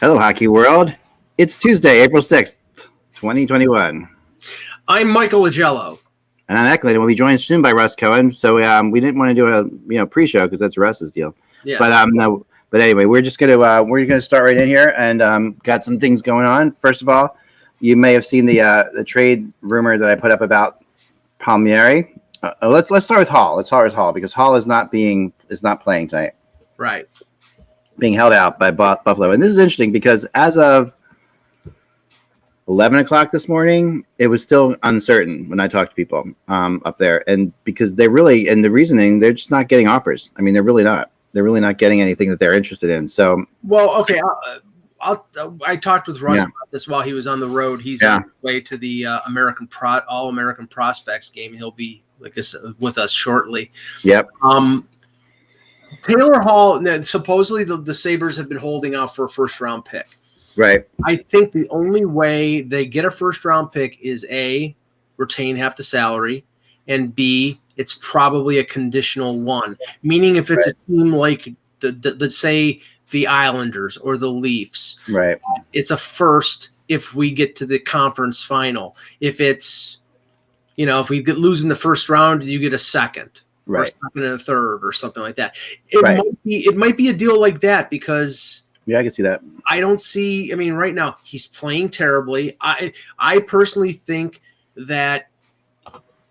Hello, hockey world. It's Tuesday, April 6th, 2021. I'm Michael Lagello. And I'm Eklund, and we'll be joined soon by Russ Cohen. So we didn't want to do a pre-show because that's Russ's deal. Yeah. But anyway, we're gonna start right in here and got some things going on. First of all, you may have seen the trade rumor that I put up about Palmieri. Let's start with Hall. Let's start with Hall because Hall is not playing tonight. Right. Being held out by Buffalo. And this is interesting because as of 11 o'clock this morning, it was still uncertain when I talked to people up there. And because the reasoning, they're just not getting offers. I mean, they're really not. They're really not getting anything that they're interested in. So, well, okay. I talked with Russ about this while he was on the road. He's on his way to the All-American Prospects game. He'll be with us shortly. Yep. Taylor Hall, supposedly the Sabres have been holding out for a first-round pick. Right. I think the only way they get a first-round pick is A, retain half the salary, and B, it's probably a conditional one. Meaning if it's a team like say the Islanders or the Leafs, right, it's a first if we get to the conference final. If it's, if we lose in the first round, you get a second. Right. Or second and a third or something like that. It might be a deal like that because I can see that. I don't see. I mean, right now he's playing terribly. I personally think that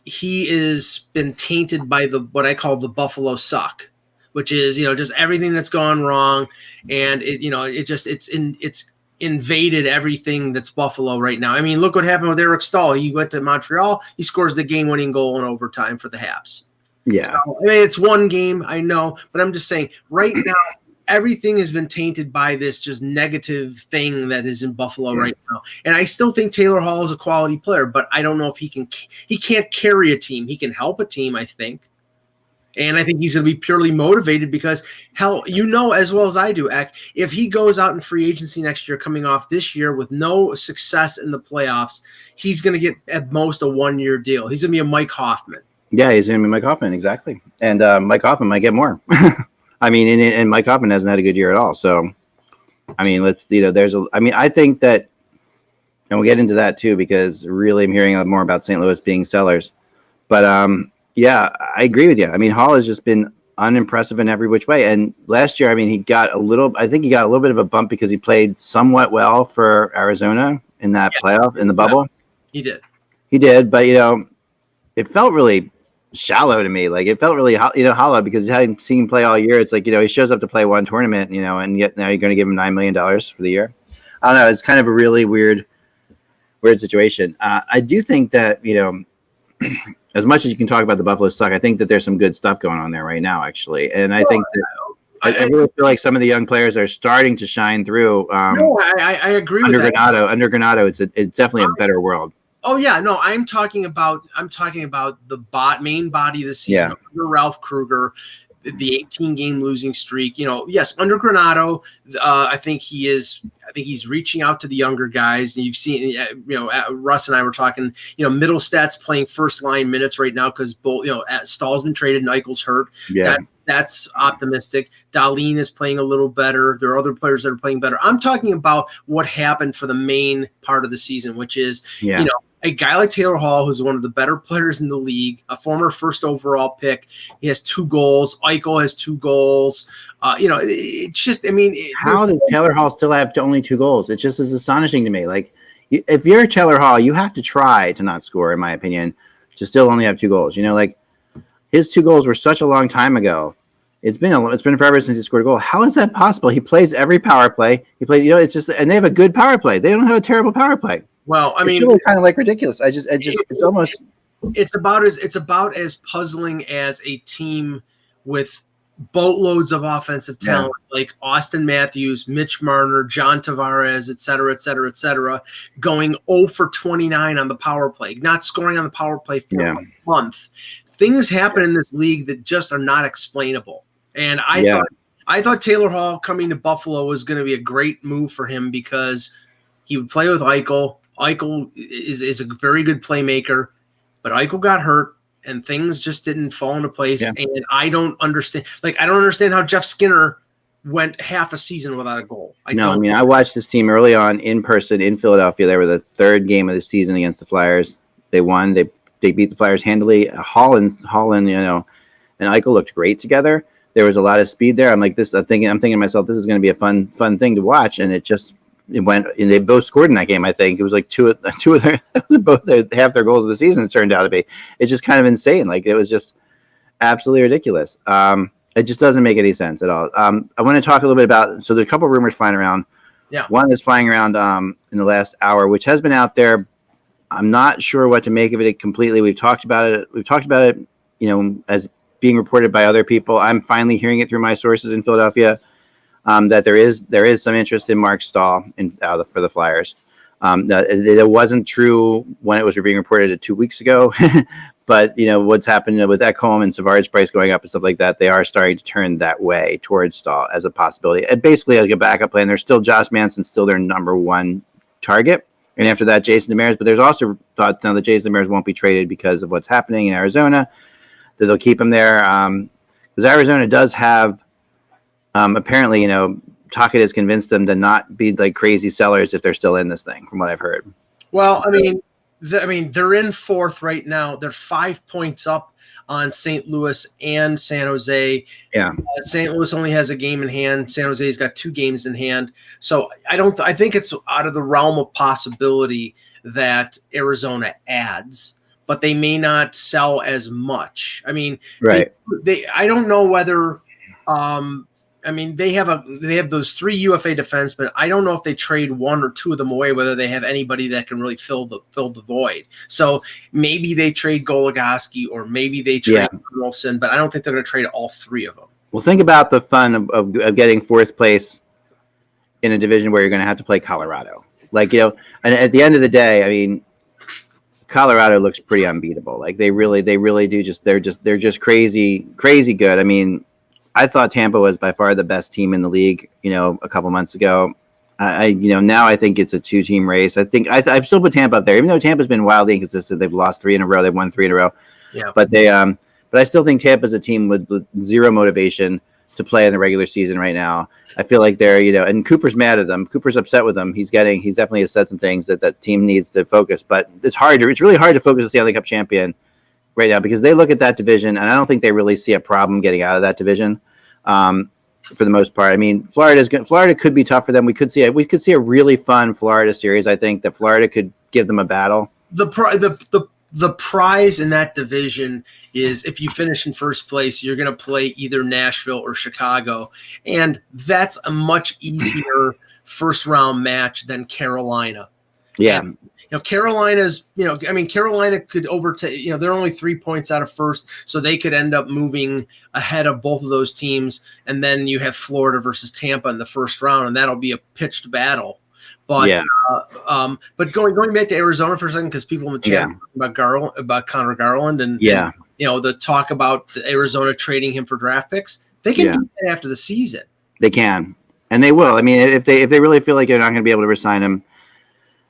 he has been tainted by what I call the Buffalo suck, which is just everything that's gone wrong, and it's invaded everything that's Buffalo right now. I mean, look what happened with Eric Stahl. He went to Montreal. He scores the game-winning goal in overtime for the Habs. Yeah. So, I mean, it's one game, I know, but I'm just saying right now, everything has been tainted by this just negative thing that is in Buffalo right now. And I still think Taylor Hall is a quality player, but I don't know if he can't carry a team. He can help a team, I think. And I think he's going to be purely motivated because, hell, as well as I do, Ek, if he goes out in free agency next year, coming off this year with no success in the playoffs, he's going to get at most a one-year deal. He's going to be a Mike Hoffman. Yeah, he's going to be Mike Hoffman, exactly. And Mike Hoffman might get more. I mean, and Mike Hoffman hasn't had a good year at all. So, I mean, I think that, and we'll get into that too, because really I'm hearing more about St. Louis being sellers. But, yeah, I agree with you. I mean, Hall has just been unimpressive in every which way. And last year, I mean, he got a little bit of a bump because he played somewhat well for Arizona in that playoff, in the bubble. He did. But, it felt really shallow to me. Like it felt really hollow because I hadn't seen him play all year. It's like, he shows up to play one tournament, and yet now you're going to give him $9 million for the year. I don't know. It's kind of a really weird situation. I do think that, as much as you can talk about the Buffalo suck, I think that there's some good stuff going on there right now, actually. And I think that I really feel like some of the young players are starting to shine through. I agree with that. Under Granato, it's definitely a better world. Oh yeah, no, I'm talking about the main body of the season under Ralph Kruger, the 18-game losing streak. Yes, under Granato, I think he's reaching out to the younger guys. And you've seen, Russ and I were talking. Middlestad's playing first line minutes right now because both, Stahl's been traded and Eichel's hurt. Yeah. That's optimistic. Dahlin is playing a little better. There are other players that are playing better. I'm talking about what happened for the main part of the season, which is, a guy like Taylor Hall, who's one of the better players in the league, a former first overall pick. He has 2 goals. Eichel has 2 goals. It's just, how does Taylor Hall still have only 2 goals? It's just as astonishing to me. Like, if you're Taylor Hall, you have to try to not score, in my opinion, to still only have 2 goals. His 2 goals were such a long time ago. It's been forever since he scored a goal. How is that possible? He plays every power play. He plays, it's just, and they have a good power play. They don't have a terrible power play. Well, it's really kind of like ridiculous. It's almost. It's about as puzzling as a team with boatloads of offensive talent like Austin Matthews, Mitch Marner, John Tavares, et cetera, going 0 for 29 on the power play, not scoring on the power play for a month. Things happen in this league that just are not explainable. And I thought Taylor Hall coming to Buffalo was going to be a great move for him because he would play with Eichel. Eichel is a very good playmaker, but Eichel got hurt and things just didn't fall into place. Yeah. And I don't understand how Jeff Skinner went half a season without a goal. I watched this team early on in person in Philadelphia. They were the third game of the season against the Flyers. They won. They beat the Flyers handily. Holland, and Eichel looked great together. There was a lot of speed there. I'm thinking to myself, this is going to be a fun thing to watch. And it went, and they both scored in that game. I think it was like two of their both half their goals of the season. It turned out to be. It's just kind of insane. Like, it was just absolutely ridiculous. It just doesn't make any sense at all. I want to talk a little bit about. So there's a couple of rumors flying around. Yeah. One that's flying around in the last hour, which has been out there. I'm not sure what to make of it completely. We've talked about it. As being reported by other people. I'm finally hearing it through my sources in Philadelphia that there is some interest in Mark Stahl for the Flyers. It wasn't true when it was being reported 2 weeks ago, but what's happened with Ekholm and Savard's price going up and stuff like that, they are starting to turn that way towards Stahl as a possibility. And basically, like a backup plan, there's still Josh Manson, still their number one target. And after that, Jason Demers. But there's also thought now that Jason Demers won't be traded because of what's happening in Arizona, that they'll keep him there. Because Arizona does have, apparently, Tocchet has convinced them to not be like crazy sellers if they're still in this thing, from what I've heard. Well, they're in fourth right now. They're 5 points up on St. Louis and San Jose. Yeah. St. Louis only has a game in hand. San Jose's got 2 games in hand. So I think it's out of the realm of possibility that Arizona adds, but they may not sell as much. I mean, right. I don't know whether, they have those 3 UFA defensemen. I don't know if they trade 1 or 2 of them away, whether they have anybody that can really fill the void. So maybe they trade Goligoski or maybe they trade Wilson, but I don't think they're going to trade all 3 of them. Well, think about the fun of getting 4th place in a division where you're going to have to play Colorado. And at the end of the day, Colorado looks pretty unbeatable. Like they really do they're just crazy good. I thought Tampa was by far the best team in the league, a couple months ago. Now I think it's a 2-team race. I think I still put Tampa up there, even though Tampa's been wildly inconsistent. They've lost 3 in a row. They've won 3 in a row. Yeah. But but I still think Tampa's a team with zero motivation to play in the regular season right now. I feel like they're, and Cooper's mad at them. Cooper's upset with them. He's definitely said some things that team needs to focus, but it's really hard to focus the Stanley Cup champion right now because they look at that division and I don't think they really see a problem getting out of that division. For the most part, Florida could be tough for them. We could see a really fun Florida series. I think that Florida could give them a battle. The prize in that division is if you finish in first place, you're going to play either Nashville or Chicago, and that's a much easier first round match than Carolina. Yeah. Carolina's, Carolina could overtake, they're only 3 points out of first, so they could end up moving ahead of both of those teams. And then you have Florida versus Tampa in the first round, and that'll be a pitched battle. But but going back to Arizona for a second, because people in the chat about Connor Garland and the talk about the Arizona trading him for draft picks, they can do that after the season. They can, and they will. If they really feel like they're not going to be able to resign him,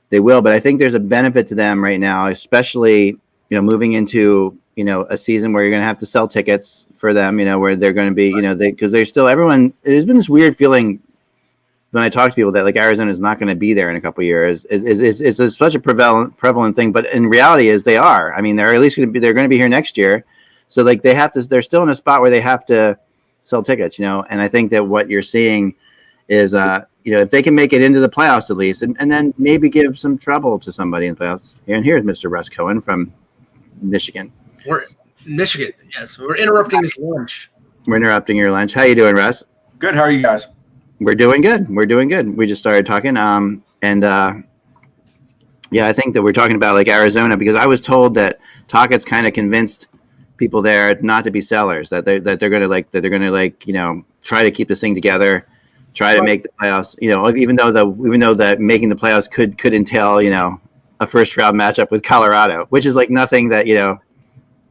they will. But I think there's a benefit to them right now, especially moving into a season where you're going to have to sell tickets for them. Where they're going to be because they're still everyone. There's been this weird feeling when I talk to people that like Arizona is not going to be there in a couple of years. It's such a prevalent thing, but in reality, is they are. They're at least they're going to be here next year, so like they're still in a spot where they have to sell tickets. And I think that what you're seeing is if they can make it into the playoffs at least, and then maybe give some trouble to somebody in the playoffs. And here's Mr. Russ Cohen from Michigan. We're Michigan, yes. We're interrupting his lunch. We're interrupting your lunch. How you doing, Russ? Good. How are you guys? We're doing good. We just started talking. I think that we're talking about like Arizona because I was told that Tocchet's kind of convinced people there not to be sellers, that they're going to try to keep this thing together. Try to make the playoffs, even though that making the playoffs could entail, a first round matchup with Colorado, which is like nothing that,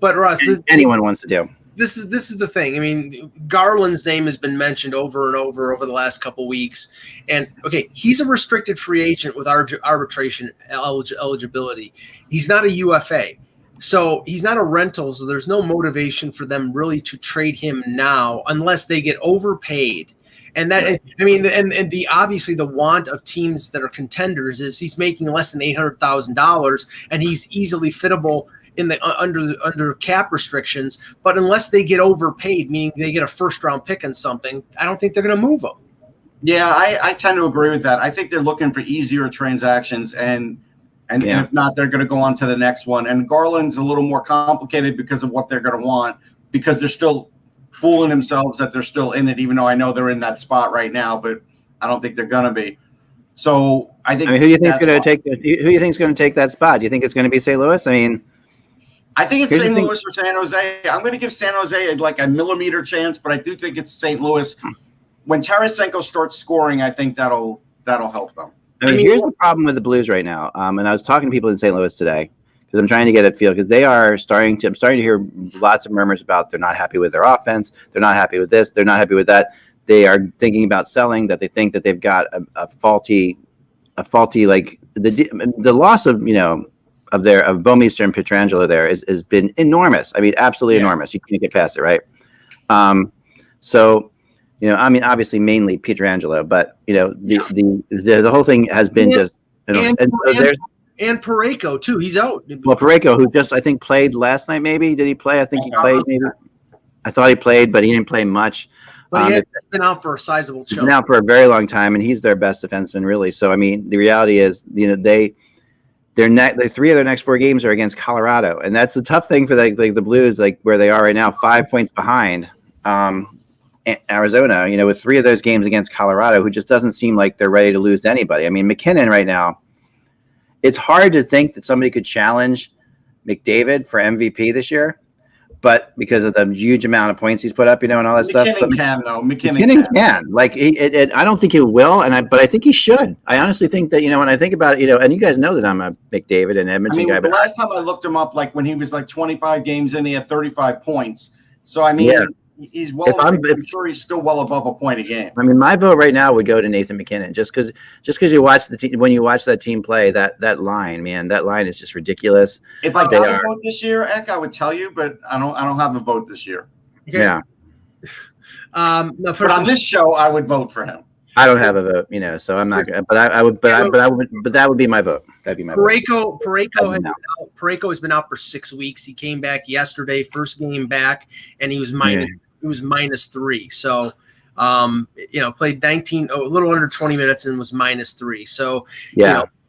but Russ, anyone wants to do. This is the thing. Garland's name has been mentioned over and over the last couple weeks. And okay, he's a restricted free agent with arbitration eligibility. He's not a UFA. So he's not a rental. So there's no motivation for them really to trade him now unless they get overpaid. And that, I mean, and the obviously the want of teams that are contenders is he's making less than $800,000, and he's easily fittable in the under cap restrictions. But unless they get overpaid, meaning they get a first round pick and something, I don't think they're going to move him. Yeah, I tend to agree with that. I think they're looking for easier transactions, and if not, they're going to go on to the next one. And Garland's a little more complicated because of what they're going to want, because they're still fooling themselves that they're still in it, even though I know they're in that spot right now, but I don't think they're going to be. So I think. I mean, who do you think is going to take? Who do you think is going to take that spot? Do you think it's going to be St. Louis? I mean, I think it's St. Louis or San Jose. I'm going to give San Jose like a millimeter chance, but I do think it's St. Louis. When Tarasenko starts scoring, I think that'll help them. I mean, here's the problem with the Blues right now. And I was talking to people in St. Louis today because I'm trying to get a feel, because they are starting to. I'm starting to hear lots of murmurs about they're not happy with their offense. They're not happy with this. They're not happy with that. They are thinking about selling. That they think that they've got a faulty like the loss of of Bouwmeester and Pietrangelo there has been enormous. I mean, absolutely enormous. You can't get past it, right? So. I mean, obviously, mainly Pietrangelo, but the whole thing has been and Parayko too. He's out. Well, Parayko, who just I think played last night, maybe did he play? I think he played. Maybe I thought he played, but he didn't play much. But he's been out for a sizable chunk. Been out for a very long time, and he's their best defenseman, really. So, I mean, the reality is, their 3 of their next 4 games are against Colorado, and that's the tough thing for the Blues, like where they are right now, 5 points behind. Arizona, with 3 of those games against Colorado, who just doesn't seem like they're ready to lose to anybody. I mean, McKinnon right now, it's hard to think that somebody could challenge McDavid for MVP this year, but because of the huge amount of points he's put up, and all that stuff. McKinnon can, though. McKinnon can. Like, I don't think he will, but I think he should. I honestly think that, when I think about it, and you guys know that I'm a McDavid and Edmonton guy. The last time I looked him up, like when he was like 25 games in, he had 35 points. So, I mean... Yeah. He's I'm sure he's still well above a point a game. I mean, my vote right now would go to Nathan McKinnon, just because you watch the team, when you watch that team play, that line, man, that line is just ridiculous. If I got a vote this year, Eck, I would tell you, but I don't have a vote this year. Okay. Yeah. But on this show, I would vote for him. I don't have a vote, so I'm not. But I would. But that would be my vote. That'd be my vote. Parayko has been out for 6 weeks. He came back yesterday, first game back, and he was minus. Yeah. He was -3. So, played a little under 20 minutes and was -3. So,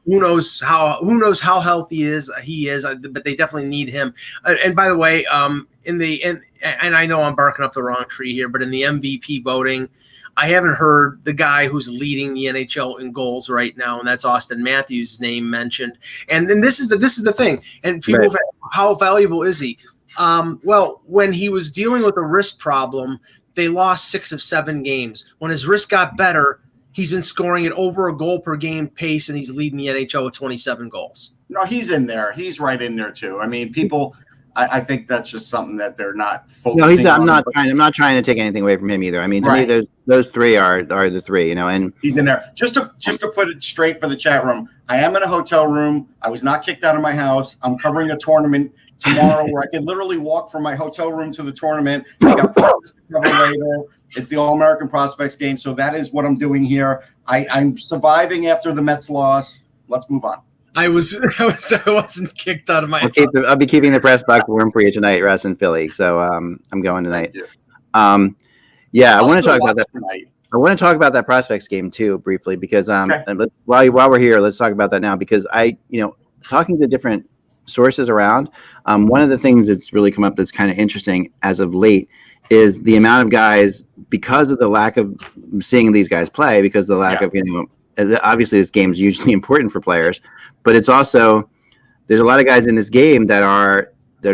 who knows how healthy he is, but they definitely need him. And by the way, and I know I'm barking up the wrong tree here, but in the MVP voting, I haven't heard the guy who's leading the NHL in goals right now, and that's Austin Matthews' name mentioned. And then this is the thing. And people, how valuable is he? Well, when he was dealing with a wrist problem, they lost 6 of 7 games. When his wrist got better, he's been scoring at over a goal per game pace, and he's leading the NHL with 27 goals. No, he's in there. He's right in there too. I mean, people. I think that's just something that they're not focusing. No, I'm not trying to take anything away from him either. I mean, to me, those 3 are the 3. And he's in there. Just to put it straight for the chat room, I am in a hotel room. I was not kicked out of my house. I'm covering a tournament tomorrow where I can literally walk from my hotel room to the tournament. I got practice to cover later. It's the All-American Prospects game, so that is what I'm doing here. I'm surviving after the Mets loss. Let's move on. I wasn't kicked out of my house. I'll be keeping the press box warm for you tonight, Russ in Philly. So I'm going tonight. I want to talk about that tonight. I want to talk about that Prospects game too briefly, because while we're here, let's talk about that now, because talking to different sources around, one of the things that's really come up that's kind of interesting as of late is the amount of guys, because of the lack of seeing these guys play, because of the lack of obviously this game is hugely important for players, but it's also, there's a lot of guys in this game that are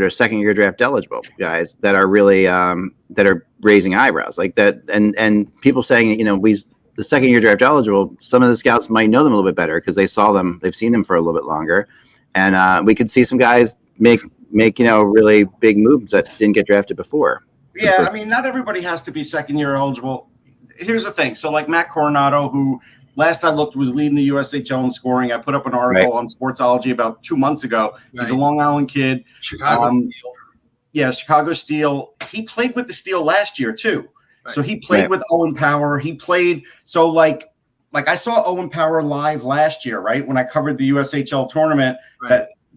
second-year draft eligible guys that are really that are raising eyebrows like that, and people saying the second-year draft eligible, some of the scouts might know them a little bit better because they've seen them for a little bit longer, and we could see some guys make really big moves that didn't get drafted before. Yeah, I mean, not everybody has to be second-year eligible. Here's the thing. So like Matt Coronado, who last I looked was leading the USHL in scoring. I put up an article on Sportsology about 2 months ago. He's a Long Island kid. Chicago Steel. Yeah, Chicago Steel. He played with the Steel last year too. So he played with Owen Power. He played like I saw Owen Power live last year, right? When I covered the USHL tournament,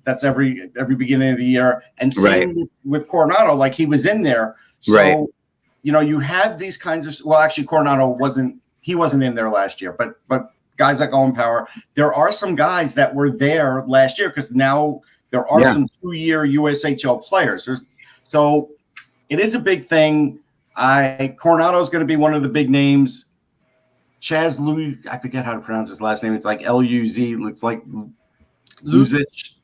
that's every beginning of the year. And same with Coronado, like he was in there. So, you had these kinds of, well, actually Coronado wasn't in there last year, but guys like Owen Power, there are some guys that were there last year because now there are some 2-year USHL players. So it is a big thing. Coronado is going to be one of the big names. Chaz Louis, I forget how to pronounce his last name. It's like L-U-Z. It's like Luzic.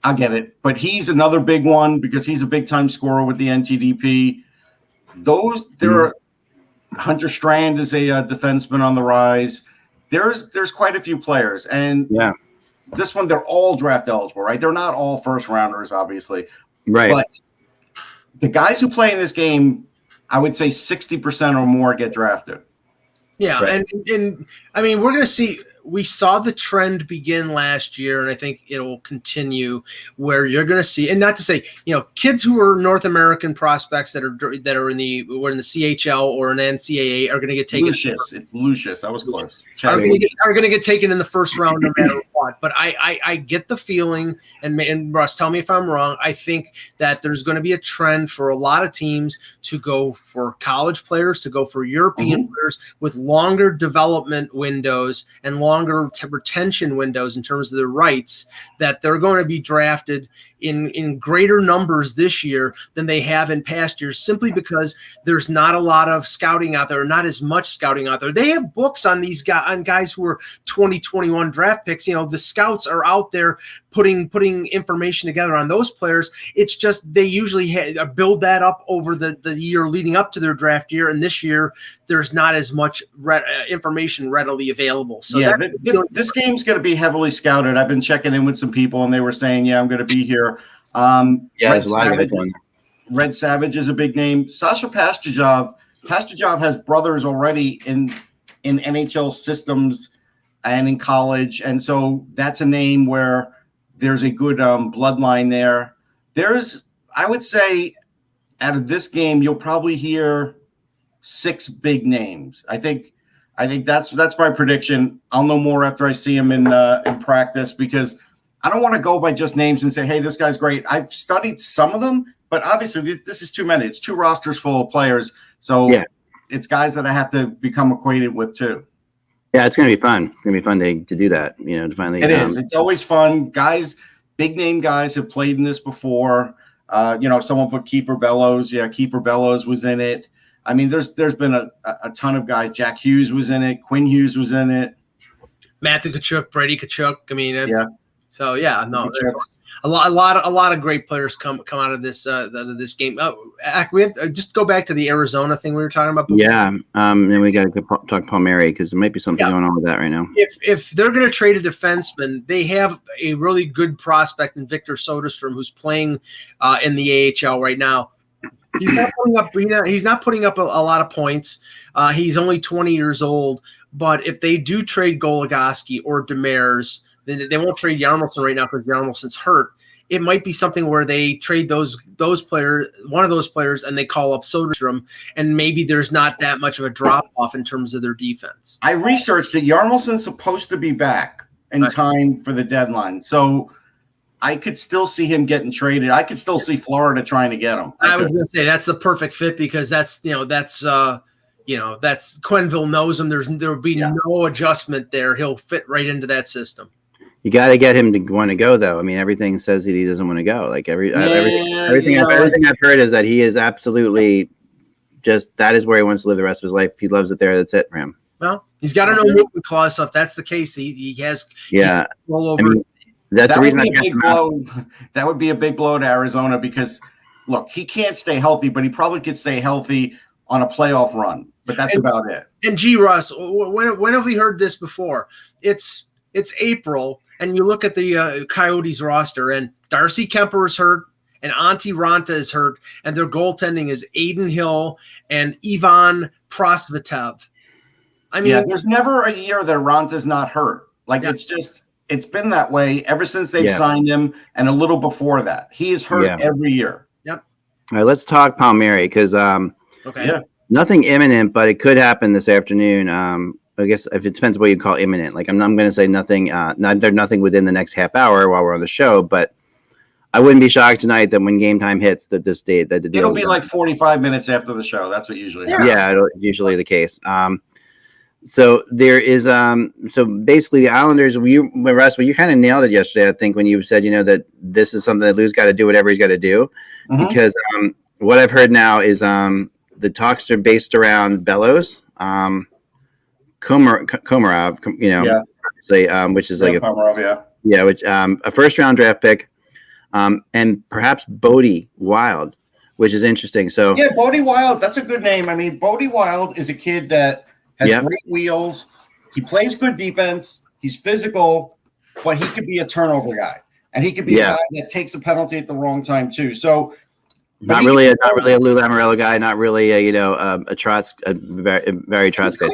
I'll get it. But he's another big one because he's a big-time scorer with the NTDP. Hunter Strand is a defenseman on the rise. There's quite a few players. And this one, they're all draft eligible, right? They're not all first-rounders, obviously. Right. But the guys who play in this game, I would say 60% or more get drafted. Yeah, and I mean, we're going to see – we saw the trend begin last year, and I think it will continue where you're going to see – and not to say, kids who are North American prospects that are in the CHL or an NCAA are going to get taken. It's Lucius. I was close. Are going to get taken in the first round no matter what. But I get the feeling, and Russ, tell me if I'm wrong, I think that there's going to be a trend for a lot of teams to go for college players, to go for European players with longer development windows and longer retention windows in terms of their rights, that they're going to be drafted in greater numbers this year than they have in past years, simply because there's not a lot of scouting out there, or not as much scouting out there. They have books on these guys who are 2021 draft picks. The scouts are out there putting information together on those players. It's just they usually build that up over the year leading up to their draft year, and this year there's not as much information readily available. So this game's going to be heavily scouted. I've been checking in with some people, and they were saying, I'm going to be here. Red Savage is a big name. Sasha Pastujov has brothers already in NHL systems and in college, and so that's a name where there's a good bloodline there. I would say, out of this game, you'll probably hear 6 big names. I think that's my prediction. I'll know more after I see him in practice, because I don't want to go by just names and say, hey, this guy's great. I've studied some of them, but obviously this is too many. It's 2 rosters full of players. So it's guys that I have to become acquainted with too. Yeah, it's going to be fun. It's going to be fun to do that, to finally. It is. It's always fun. Guys, big name guys have played in this before. Someone put Kiefer Bellows. Yeah, Kiefer Bellows was in it. I mean, there's been a ton of guys. Jack Hughes was in it. Quinn Hughes was in it. Matthew Tkachuk, Brady Tkachuk. I mean, So a lot of great players come out of this game. We have to just go back to the Arizona thing we were talking about before. Yeah, then we got to talk Palmieri, because there might be something going on with that right now. If they're going to trade a defenseman, they have a really good prospect in Victor Soderstrom, who's playing in the AHL right now. He's not putting up a lot of points. He's only 20 years old. But if they do trade Goligoski or Demers, then they won't trade Yarmulson right now because Yarmulson's hurt. It might be something where they trade those players, one of those players, and they call up Soderstrom, and maybe there's not that much of a drop off in terms of their defense. I researched it. Yarmulson's supposed to be back in time for the deadline, so I could still see him getting traded. I could still see Florida trying to get him. I was going to say that's the perfect fit, because that's Quenneville knows him. There would be no adjustment there. He'll fit right into that system. You got to get him to want to go, though. I mean, everything says that he doesn't want to go. Like everything I've heard is that he is absolutely that is where he wants to live the rest of his life. If he loves it there, that's it for him. Well, he's got a no movement clause, so if that's the case, he has roll over. I mean, that's the reason that would be a big blow to Arizona, because look, he can't stay healthy, but he probably could stay healthy on a playoff run. But that's about it. And Russ, when have we heard this before? It's April, and you look at the Coyotes roster, and Darcy Kemper is hurt, and Antti Ranta is hurt, and their goaltending is Aiden Hill and Ivan Prosvetov. I mean, there's never a year that Ranta's not hurt. It's been that way ever since they've signed him, and a little before that. He is hurt every year. Yep. All right, let's talk Palmieri, because Nothing imminent, but it could happen this afternoon. I guess if it depends what you call imminent. Like I'm going to say nothing. There's nothing within the next half hour while we're on the show, but I wouldn't be shocked tonight that when game time hits that the deal. It'll be like 45 minutes after the show. That's what usually happens. Yeah, it's usually the case. So there is so basically the Islanders. Russ, you kind of nailed it yesterday. I think when you said that this is something that Lou's got to do whatever he's got to do, because what I've heard now is the talks are based around Bellows, Komarov, which is like Komarov, which a first round draft pick, and perhaps Bodie Wild, which is interesting. So Bodie Wild, that's a good name. I mean, Bodie Wild is a kid that has great wheels. He plays good defense. He's physical, but he could be a turnover guy, and he could be a guy that takes a penalty at the wrong time too. So, not really a Lou Lamoriello guy. Not really a Trotz, a very Trotz guy.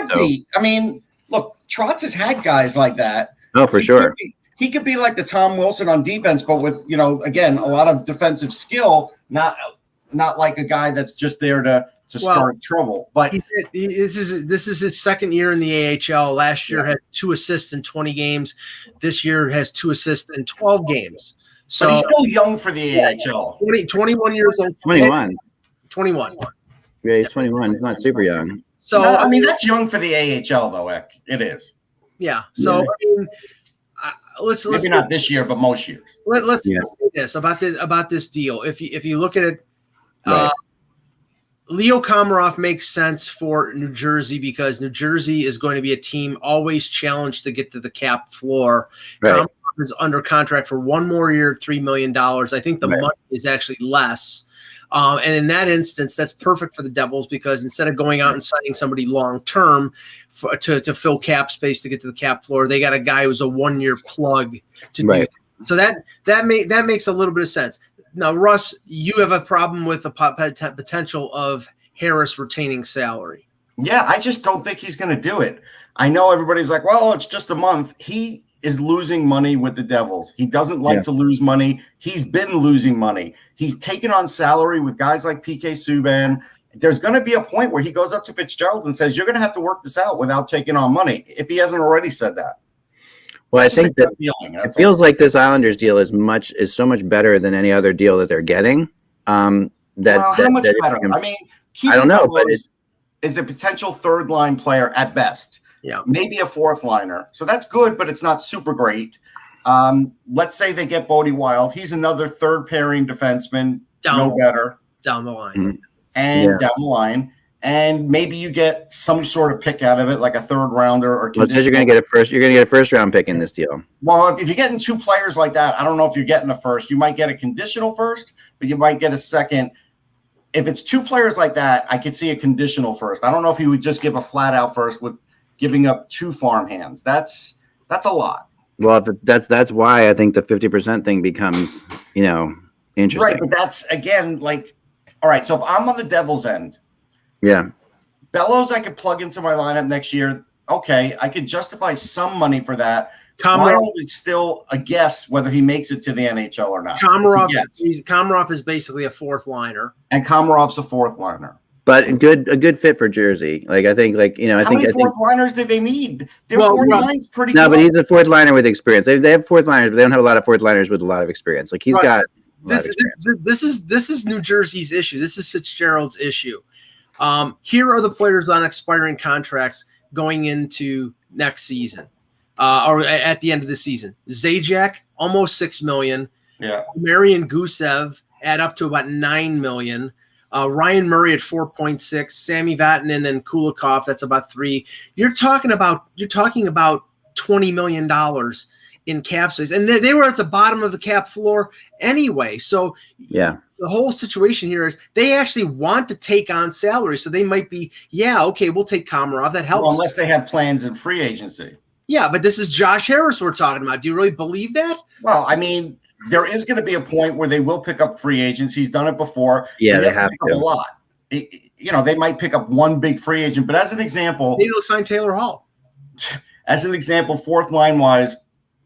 I mean, look, Trotz has had guys like that. Oh, for sure. He could be like the Tom Wilson on defense, but with again a lot of defensive skill. Not like a guy that's just there to start trouble. But this is his second year in the AHL. Last year had 2 assists in 20 games. This year has 2 assists in 12 games. So but he's still young for the AHL. 21 years old. 21. 21. Yeah, he's 21. He's not super young. So I mean, that's young for the AHL, though. Ek. It is. Yeah. So I mean, let's maybe not this year, but most years. Let's say this about this deal. If you look at it. Leo Komarov makes sense for New Jersey because New Jersey is going to be a team always challenged to get to the cap floor. Right. Komarov is under contract for 1 more year, $3 million. I think the money is actually less. And in that instance, that's perfect for the Devils because instead of going out and signing somebody long-term to fill cap space to get to the cap floor, they got a guy who's a 1-year plug to do it. So that makes a little bit of sense. Now, Russ, you have a problem with the potential of Harris retaining salary. Yeah, I just don't think he's going to do it. I know everybody's like, well, it's just a month. He is losing money with the Devils. He doesn't like to lose money. He's been losing money. He's taken on salary with guys like PK Subban. There's going to be a point where he goes up to Fitzgerald and says, you're going to have to work this out without taking on money, if he hasn't already said that. Well, I think that it feels like this Islanders deal is so much better than any other deal that they're getting. How much better? I mean, I don't know, but is a potential 3rd-line player at best. Yeah, maybe a 4th-liner. So that's good, but it's not super great. Let's say they get Bodie Wild. He's another 3rd-pairing defenseman, better down the line, down the line. And maybe you get some sort of pick out of it, like a 3rd rounder or. Well, you're going to get a first. You're going to get a 1st round pick in this deal. Well, if you're getting 2 players like that, I don't know if you're getting a 1st. You might get a conditional 1st, but you might get a 2nd. If it's 2 players like that, I could see a conditional 1st. I don't know if you would just give a flat out 1st with giving up 2 farm hands. That's a lot. Well, that's why I think the 50% thing becomes interesting. Right, but that's again like, all right. So if I'm on the Devils' end. Yeah. Bellows, I could plug into my lineup next year. Okay, I could justify some money for that. Komarov is still a guess whether he makes it to the NHL or not. Komarov is basically a 4th-liner. And Komarov's a 4th-liner. But a good fit for Jersey. Like I think, how many 4th-liners do they need? Their 4th line's pretty good. No, but he's a 4th-liner with experience. They have 4th-liners, but they don't have a lot of 4th-liners with a lot of experience. Like he's got this is New Jersey's issue. This is Fitzgerald's issue. Here are the players on expiring contracts going into next season, or at the end of the season. Zajac, almost $6 million. Yeah. Marian Gusev add up to about $9 million. Ryan Murray at 4.6. Sami Vatanen and Kulikov, that's about $3 million. You're talking about $20 million in cap space, and they were at the bottom of the cap floor anyway. So the whole situation here is they actually want to take on salary, so they might be, we'll take Komarov. That helps. Well, unless they have plans in free agency. Yeah, but this is Josh Harris we're talking about. Do you really believe that? Well, I mean, there is going to be a point where they will pick up free agents. He's done it before. Yeah, they have to. A lot. They might pick up one big free agent, but as an example, maybe they'll sign Taylor Hall. As an example, 4th line wise,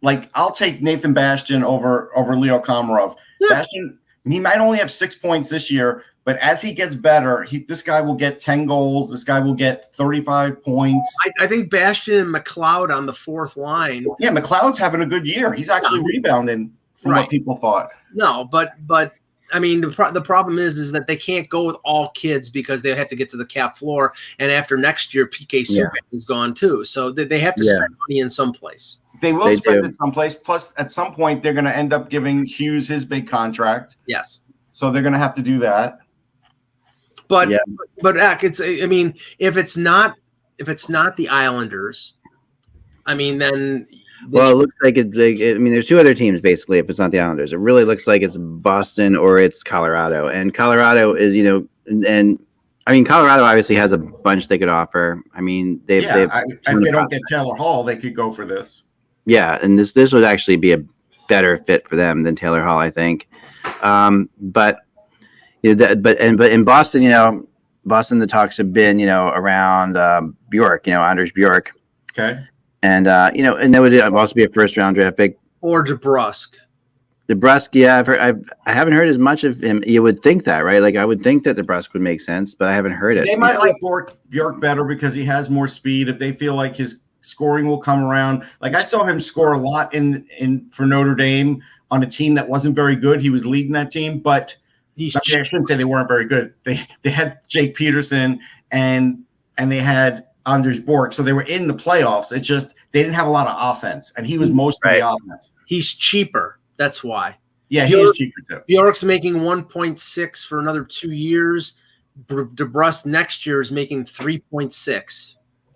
like I'll take Nathan Bastian over Leo Komarov. Yeah. Bastian, he might only have 6 points this year, But as he gets better, this guy will get 10 goals. This guy will get 35 points. I think Bastian and McLeod on the fourth line. Yeah, McLeod's having a good year. He's actually rebounding from what people thought. No, but I mean, the problem is that they can't go with all kids because they have to get to the cap floor. And after next year, PK Subban is gone too. So they have to spend money in some place. They will spend it someplace. Plus, at some point, they're going to end up giving Hughes his big contract. Yes. So they're going to have to do that. But I mean, if it's not the Islanders, I mean, then. Well, it looks like I mean, there's two other teams basically. If it's not the Islanders, it really looks like it's Boston or it's Colorado. And Colorado is, and I mean, Colorado obviously has a bunch they could offer. I mean, if they don't get Taylor Hall, they could go for this. Yeah, and this would actually be a better fit for them than Taylor Hall, I think. But in Boston, Boston, the talks have been, around Bjork, Anders Bjork. Okay. And, and that would also be a first-round draft pick. Or DeBrusk. Yeah, I haven't heard as much of him. You would think that, right? Like, I would think that DeBrusk would make sense, but I haven't heard it. They might like Bjork better because he has more speed. If they feel like his scoring will come around. Like, I saw him score a lot for Notre Dame on a team that wasn't very good. He was leading that team, but I shouldn't say they weren't very good. They had Jake Peterson and they had Anders Bjork, so they were in the playoffs. It's just they didn't have a lot of offense, and he was most of the offense. He's cheaper. That's why. Yeah, he is cheaper too. Bjork's making 1.6 for another 2 years. DeBrusk next year is making 3.6.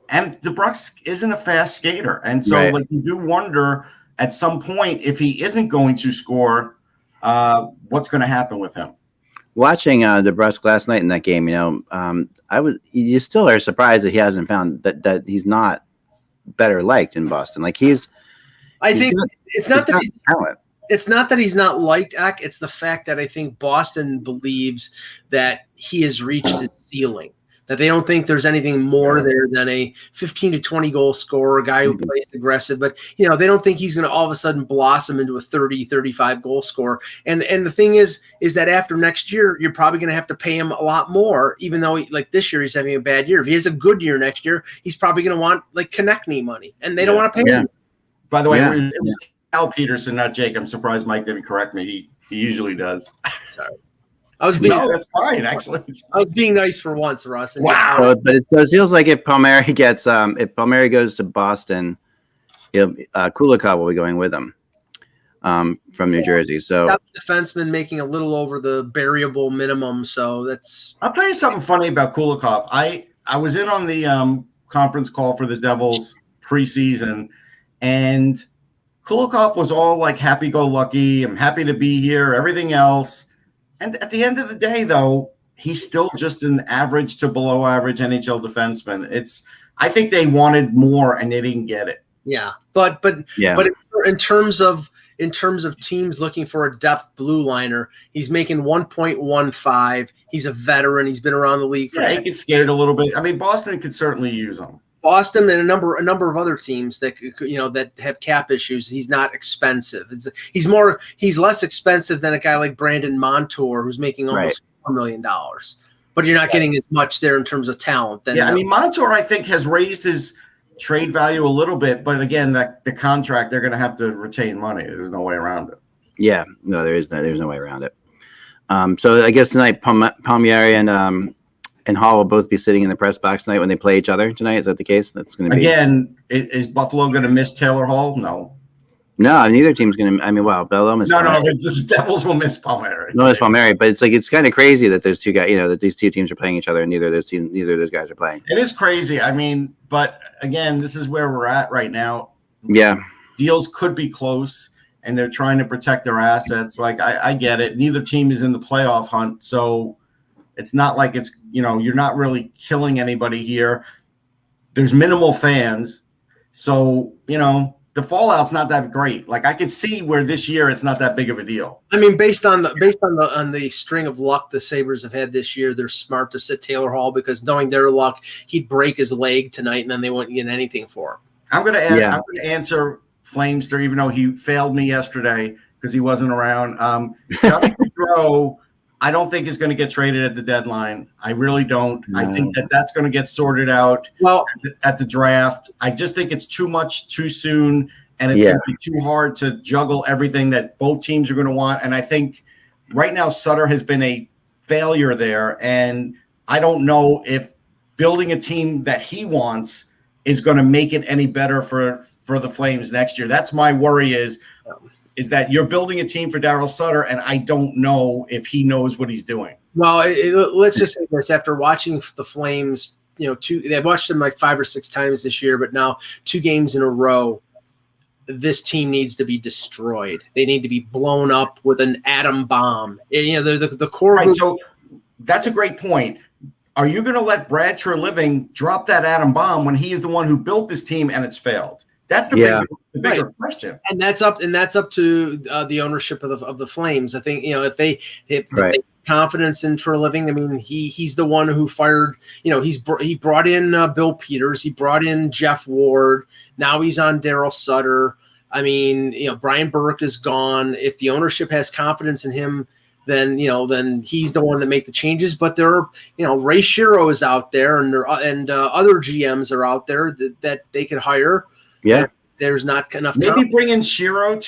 And DeBrusk isn't a fast skater, and so you do wonder at some point if he isn't going to score, what's going to happen with him. Watching DeBrusk last night in that game, you still are surprised that he hasn't found that he's not better liked in Boston. Like it's not that he's not liked, Eck. It's the fact that I think Boston believes that he has reached his ceiling, that they don't think there's anything more there than a 15 to 20 goal scorer, a guy who plays aggressive, but they don't think he's going to all of a sudden blossom into a 30, 35 goal scorer. And the thing is that after next year, you're probably going to have to pay him a lot more, even though this year he's having a bad year. If he has a good year next year, he's probably going to want Konechny money, and they don't want to pay him. By the way, it was Cal Peterson, not Jake. I'm surprised Mike didn't correct me. He usually does. Sorry. No, that's fine. Actually, I was being nice for once, Russ. Wow! But it feels like if Palmieri goes to Boston, Kulikov will be going with him from New Jersey. So defenseman making a little over the variable minimum. So that's. I'll tell you something funny about Kulikov. I was in on the conference call for the Devils preseason, and Kulikov was all like happy-go-lucky. I'm happy to be here. Everything else. And at the end of the day, though, he's still just an average to below average NHL defenseman. I think they wanted more and they didn't get it. Yeah, but in terms of teams looking for a depth blue liner, he's making 1.15. He's a veteran. He's been around the league for. Yeah, he gets scared a little bit. I mean, Boston could certainly use him. Boston and a number of other teams that that have cap issues. He's not expensive. He's less expensive than a guy like Brandon Montour, who's making almost $4 million. But you're not getting as much there in terms of talent. I mean, Montour I think has raised his trade value a little bit, but again, the contract, they're going to have to retain money. There's no way around it. Yeah, no, there's no way around it. So I guess tonight Palmieri and Hall will both be sitting in the press box tonight when they play each other tonight. Is that the case? That's going to be again. Is Buffalo going to miss Taylor Hall? No, neither team's going to. I mean, they'll miss. No, the Devils will miss Palmieri. No, miss Palmieri, but it's kind of crazy that there's two guys. That these two teams are playing each other, and neither of those guys are playing. It is crazy. I mean, but again, this is where we're at right now. Yeah, deals could be close, and they're trying to protect their assets. Like I get it. Neither team is in the playoff hunt, so. It's not like it's, you're not really killing anybody here. There's minimal fans. So, the fallout's not that great. Like I could see where this year it's not that big of a deal. I mean, based on the string of luck the Sabres have had this year, they're smart to sit Taylor Hall because knowing their luck, he'd break his leg tonight and then they wouldn't get anything for him. I'm going to answer Flamester, even though he failed me yesterday because he wasn't around. Johnny Gaudreau I don't think is going to get traded at the deadline. I really don't. I think that's going to get sorted out at the draft. I just think it's too much too soon, and it's going to be too hard to juggle everything that both teams are going to want. And I think right now Sutter has been a failure there, and I don't know if building a team that he wants is going to make it any better for the Flames next year. That's my worry is that you're building a team for Daryl Sutter, and I don't know if he knows what he's doing. Well, let's just say this. After watching the Flames, they've watched them like 5 or 6 times this year, but now 2 games in a row, this team needs to be destroyed. They need to be blown up with an atom bomb. The core. Right, so that's a great point. Are you going to let Brad Treliving drop that atom bomb when he is the one who built this team and it's failed? That's the bigger question. And that's up to the ownership of the Flames. I think if they have confidence in Treliving, I mean he's the one who fired. He brought in Bill Peters. He brought in Jeff Ward. Now he's on Daryl Sutter. I mean Brian Burke is gone. If the ownership has confidence in him, then he's the one to make the changes. But there are Ray Shero is out there, and other GMs are out there that they could hire. Yeah, there's not enough. Maybe bring in Shero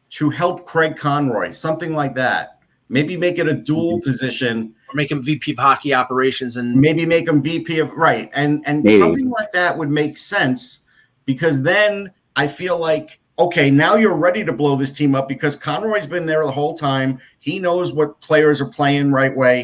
to help Craig Conroy, something like that. Maybe make it a dual position, or make him VP of hockey operations, and maybe make him VP of and something like that would make sense, because then I feel like, okay, now you're ready to blow this team up because Conroy's been there the whole time. He knows what players are playing right way.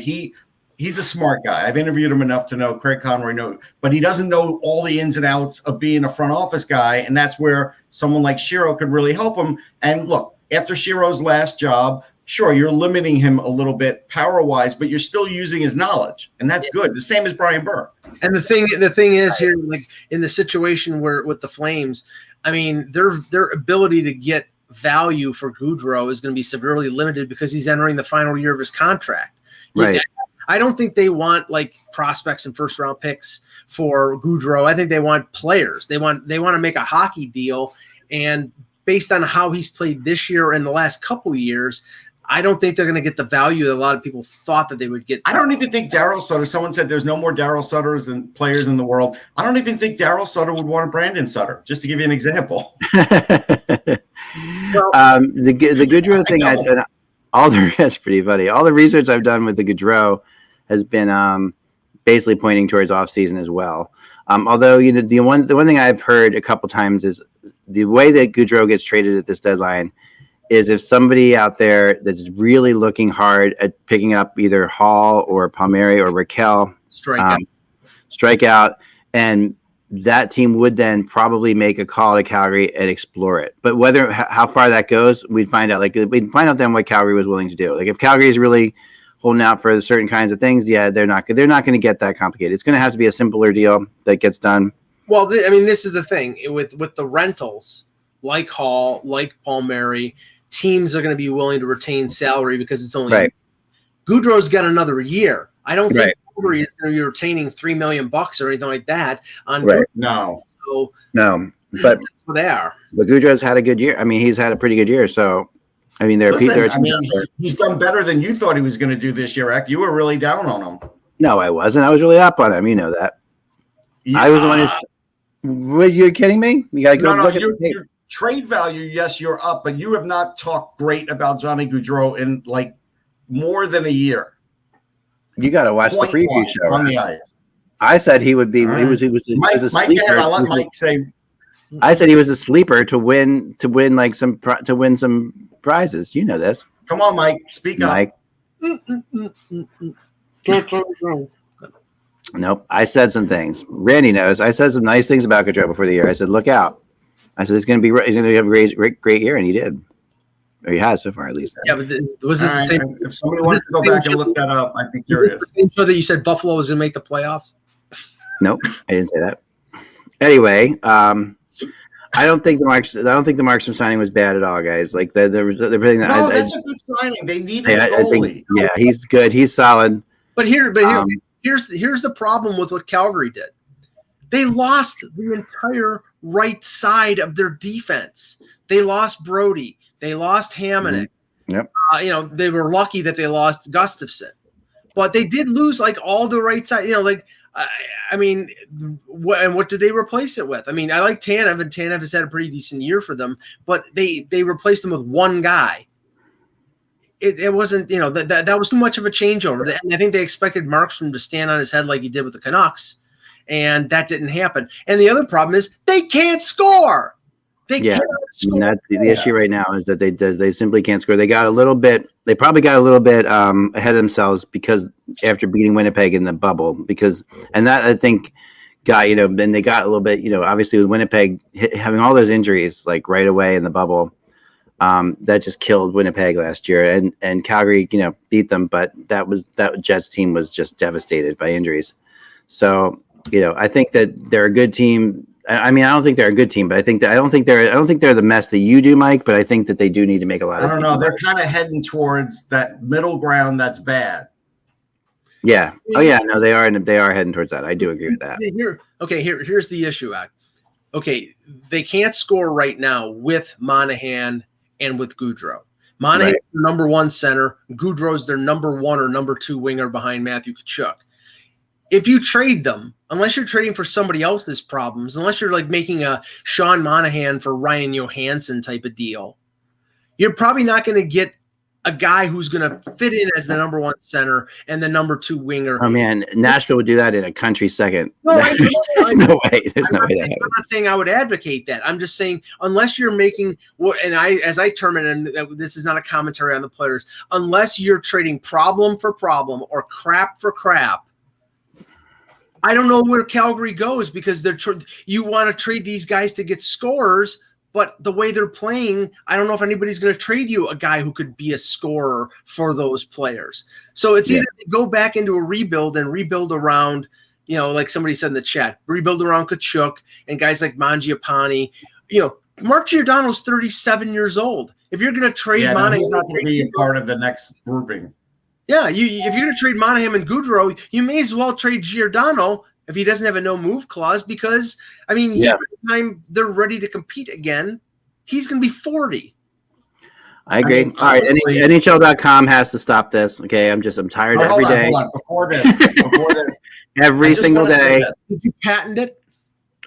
He's a smart guy. I've interviewed him enough to know Craig Conroy knows, but he doesn't know all the ins and outs of being a front office guy, and that's where someone like Shero could really help him. And look, after Shero's last job, sure, you're limiting him a little bit power-wise, but you're still using his knowledge, and that's good. The same as Brian Burke. And the thing is here, like in the situation where with the Flames, I mean, their ability to get value for Gaudreau is going to be severely limited because he's entering the final year of his contract. Right. I don't think they want like prospects and first round picks for Gaudreau. I think they want players. They want to make a hockey deal, and based on how he's played this year and the last couple of years, I don't think they're going to get the value that a lot of people thought that they would get. I don't even think Daryl Sutter, someone said there's no more Daryl Sutters and players in the world. I don't even think Daryl Sutter would want a Brandon Sutter, just to give you an example. The Gaudreau thing, I said, that's pretty funny. All the research I've done with the Gaudreau has been basically pointing towards off season as well. Although the one thing I've heard a couple times is the way that Gaudreau gets traded at this deadline is if somebody out there that's really looking hard at picking up either Hall or Palmieri or Raquel strike out, and that team would then probably make a call to Calgary and explore it. But how far that goes, we'd find out. Like we'd find out then what Calgary was willing to do. Like if Calgary is really holding out for certain kinds of things, they're not going to get that complicated. It's going to have to be a simpler deal that gets done. Well, this is the thing with the rentals, like Hall, like Palmieri. Teams are going to be willing to retain salary because it's only right. Gaudreau's got another year. I don't think Calgary is going to be retaining $3 million or anything like that on right. Gaudreau. No, but they are. But Gaudreau's had a good year. I mean, he's had a pretty good year. So, I mean, he's done better than you thought he was going to do this year, Eck. You were really down on him. No, I wasn't. I was really up on him. You know that. Yeah. I was the one who. Were you kidding me? You got to go look at the tape. Trade value, yes, you're up, but you have not talked great about Johnny Gaudreau in like more than a year. You got to watch the preview show on the ice. I said he would be. He was a sleeper. I'll let Mike say. I said he was a sleeper to win some prizes. You know this. Come on, Mike. Speak up. Nope. I said some things. Randy knows. I said some nice things about Gaudreau before the year. I said, look out. I said he's going to have a great year, and he did. Or he has so far, at least. Yeah, but was this the same? If somebody wants to go back and look that up, I'd be curious. Was this the same show that you said Buffalo was going to make the playoffs? Nope, I didn't say that. Anyway, I don't think the Markstrom signing was bad at all, guys. Like that's a good signing. They needed a goalie. He's good. He's solid. But here's the problem with what Calgary did. They lost the entire right side of their defense. They lost Brody. They lost Hamannik. Yep. They were lucky that they lost Gustafson, but they did lose like all the right side. What did they replace it with? I mean, I like Tanev, and Tanev has had a pretty decent year for them, but they replaced them with one guy. It wasn't, that was too much of a changeover. And I think they expected Markstrom to stand on his head like he did with the Canucks, and that didn't happen. And the other problem is they can't score. They cannot score. That's the issue right now is that they simply can't score. They probably got a little bit ahead of themselves because after beating Winnipeg in the bubble, and that I think got, then they got a little bit, obviously with Winnipeg having all those injuries like right away in the bubble. That just killed Winnipeg last year, and Calgary, beat them, but that Jets team was just devastated by injuries. So, I think that they're a good team. I mean, I don't think they're a good team, but I don't think they're the mess that you do, Mike. But I think that they do need to make a lot of. I don't know. They're kind of heading towards that middle ground that's bad. Yeah. Oh yeah. No, they are heading towards that. I do agree with that. Here's the issue, Ak. Okay, they can't score right now with Monahan and with Goudreau. Monahan's their number one center. Goudreau's their number one or number two winger behind Matthew Tkachuk. If you trade them, unless you're trading for somebody else's problems, unless you're like making a Sean Monahan for Ryan Johansson type of deal, you're probably not going to get a guy who's going to fit in as the number one center and the number two winger. Oh man, Nashville would do that in a country second. No, There's no way. There's no way. I'm not saying I would advocate that. I'm just saying unless you're making as I term it, and this is not a commentary on the players, unless you're trading problem for problem or crap for crap. I don't know where Calgary goes because you want to trade these guys to get scorers. But the way they're playing, I don't know if anybody's going to trade you a guy who could be a scorer for those players. So it's either go back into a rebuild and rebuild around, like somebody said in the chat, rebuild around Tkachuk and guys like Mangiapane. Mark Giordano's 37 years old. If you're going to trade Monahan, he's not going to be a part of the next grouping. Yeah, if you're going to trade Monahan and Goudreau, you may as well trade Giordano if he doesn't have a no-move clause because, by the time they're ready to compete again, he's going to be 40. I agree. All right, NHL.com has to stop this. Okay, I'm tired every day. Hold on. Before this. Every single day. Did you patent it?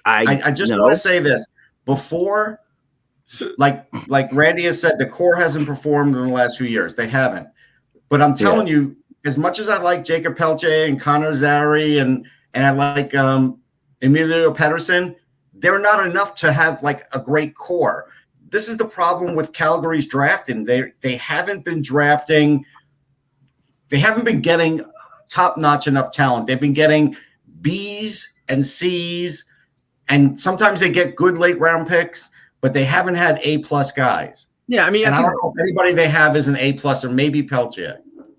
I just want to say this. Before, like Randy has said, the core hasn't performed in the last few years. They haven't. But I'm telling you, as much as I like Jacob Pelche and Connor Zary and I like Emilio Pettersson, they're not enough to have like a great core. This is the problem with Calgary's drafting. They haven't been drafting. They haven't been getting top-notch enough talent. They've been getting B's and C's, and sometimes they get good late-round picks, but they haven't had A-plus guys. Yeah, I don't know if anybody they have is an A-plus or maybe Pelche.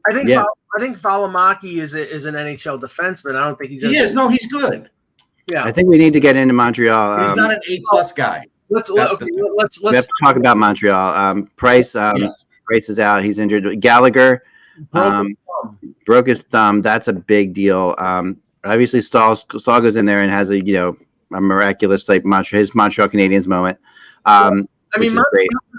I think Valimaki is an NHL defenseman. I don't think he's. He is. No, he's good. Yeah, I think we need to get into Montreal. He's not an A-plus guy. Let's we have to talk about Montreal. Price is out. He's injured. Gallagher broke his thumb. That's a big deal. Obviously, Stahl goes in there and has a miraculous his Montreal Canadiens moment.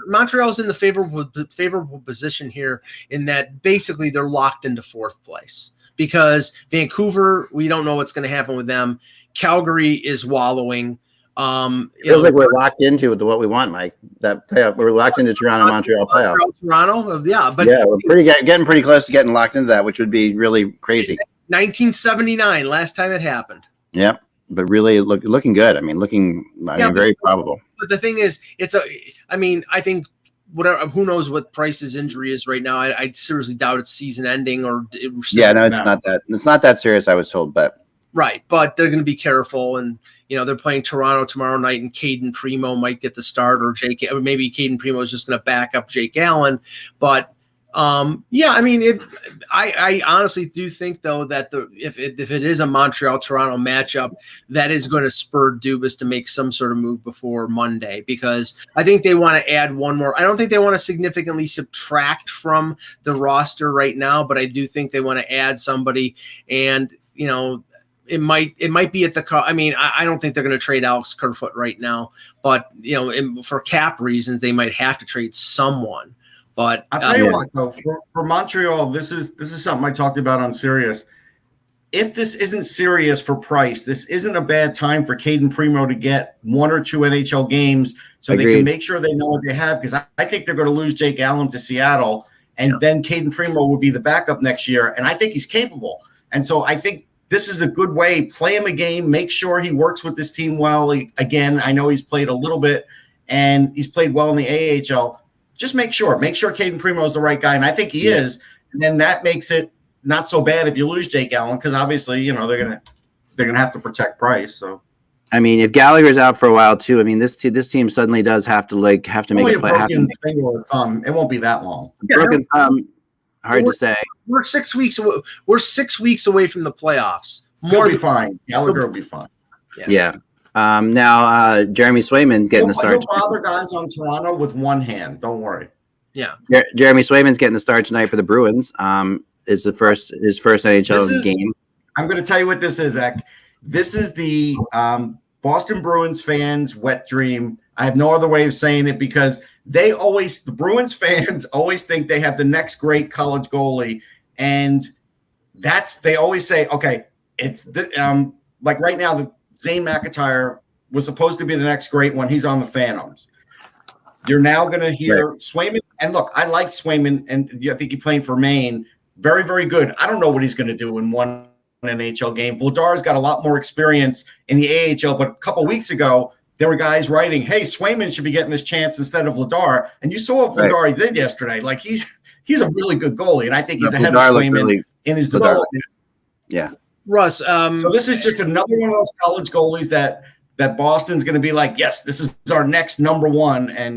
Montreal's in the favorable position here in that basically they're locked into fourth place because Vancouver, we don't know what's going to happen with them. Calgary is wallowing. Feels like we're locked into what we want, Mike. We're locked into Toronto-Montreal playoff. Toronto, but we're getting pretty close to getting locked into that, which would be really crazy. 1979, last time it happened. Yep, but really looking good. Very probable. But the thing is, I think whatever. Who knows what Price's injury is right now? I seriously doubt it's season ending or. It's not that. It's not that serious. I was told, but. Right, but they're going to be careful, and they're playing Toronto tomorrow night, and Caden Primo might get the start, or maybe Caden Primo is just going to back up Jake Allen. But I honestly do think though that if it is a Montreal-Toronto matchup, that is going to spur Dubas to make some sort of move before Monday because I think they want to add one more. I don't think they want to significantly subtract from the roster right now, but I do think they want to add somebody, and it might be at the cost. I don't think they're going to trade Alex Kerfoot right now, but for cap reasons, they might have to trade someone. But I'll tell you what, though, for Montreal, this is something I talked about on Sirius. If this isn't serious for Price, this isn't a bad time for Caden Primo to get 1 or 2 NHL games so they can make sure they know what they have, because I think they're going to lose Jake Allen to Seattle, and then Caden Primo will be the backup next year, and I think he's capable. And so I think this is a good way. Play him a game, make sure he works with this team well. Again, I know he's played a little bit, and he's played well in the AHL. Just make sure Caden Primo is the right guy, and I think he is, and then that makes it not so bad if you lose Jake Allen, because obviously, they're gonna have to protect Price. So, I mean, if Gallagher's out for a while too, I mean, this team suddenly does have to make a play. Broken finger or thumb, it won't be that long. Broken thumb, hard to say. We're 6 weeks away. We're 6 weeks away from the playoffs. He'll be fine. Gallagher will be fine. Yeah. Now Jeremy Swayman getting the start. He'll bother guys on Toronto with one hand. Don't worry. Yeah. Jeremy Swayman's getting the start tonight for the Bruins. Is his first NHL game. I'm going to tell you what this is, Zach. This is the Boston Bruins fans' wet dream. I have no other way of saying it, because the Bruins fans always think they have the next great college goalie, and they always say, okay, it's like right now, Zane McIntyre was supposed to be the next great one. He's on the Phantoms. You're now going to hear Swayman, and look, I like Swayman, and I think he's playing for Maine. Very, very good. I don't know what he's going to do in one NHL game. Vladar's got a lot more experience in the AHL, but a couple weeks ago, there were guys writing, hey, Swayman should be getting this chance instead of Vladar. And you saw what Vladar did yesterday. Like, he's a really good goalie, and I think he's ahead of Swayman in his development. Yeah. Russ. So this is just another one of those college goalies that Boston's going to be like, yes, this is our next number one, and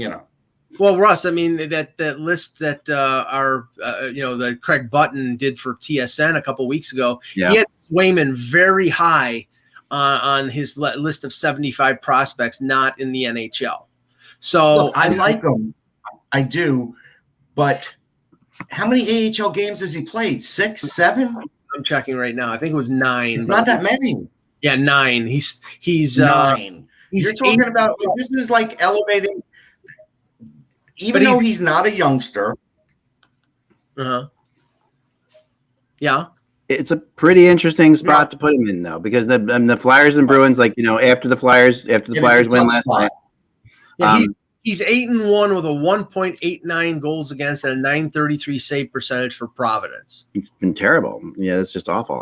Well, Russ, I mean, that list that that Craig Button did for TSN a couple weeks ago, he had Swayman very high on his list of 75 prospects, not in the NHL. So look, I like him. I do. But how many AHL games has he played? 6, 7? I'm checking right now. I think it was 9. It's not that many. Yeah, 9. He's 9. You're talking about this is like elevating. Even though he's not a youngster. Yeah. It's a pretty interesting spot to put him in, though, because the Flyers and Bruins, after the Flyers win last night. Yeah, he's 8-1 with a 1.89 goals against and a .933 save percentage for Providence. It's been terrible. Yeah, it's just awful.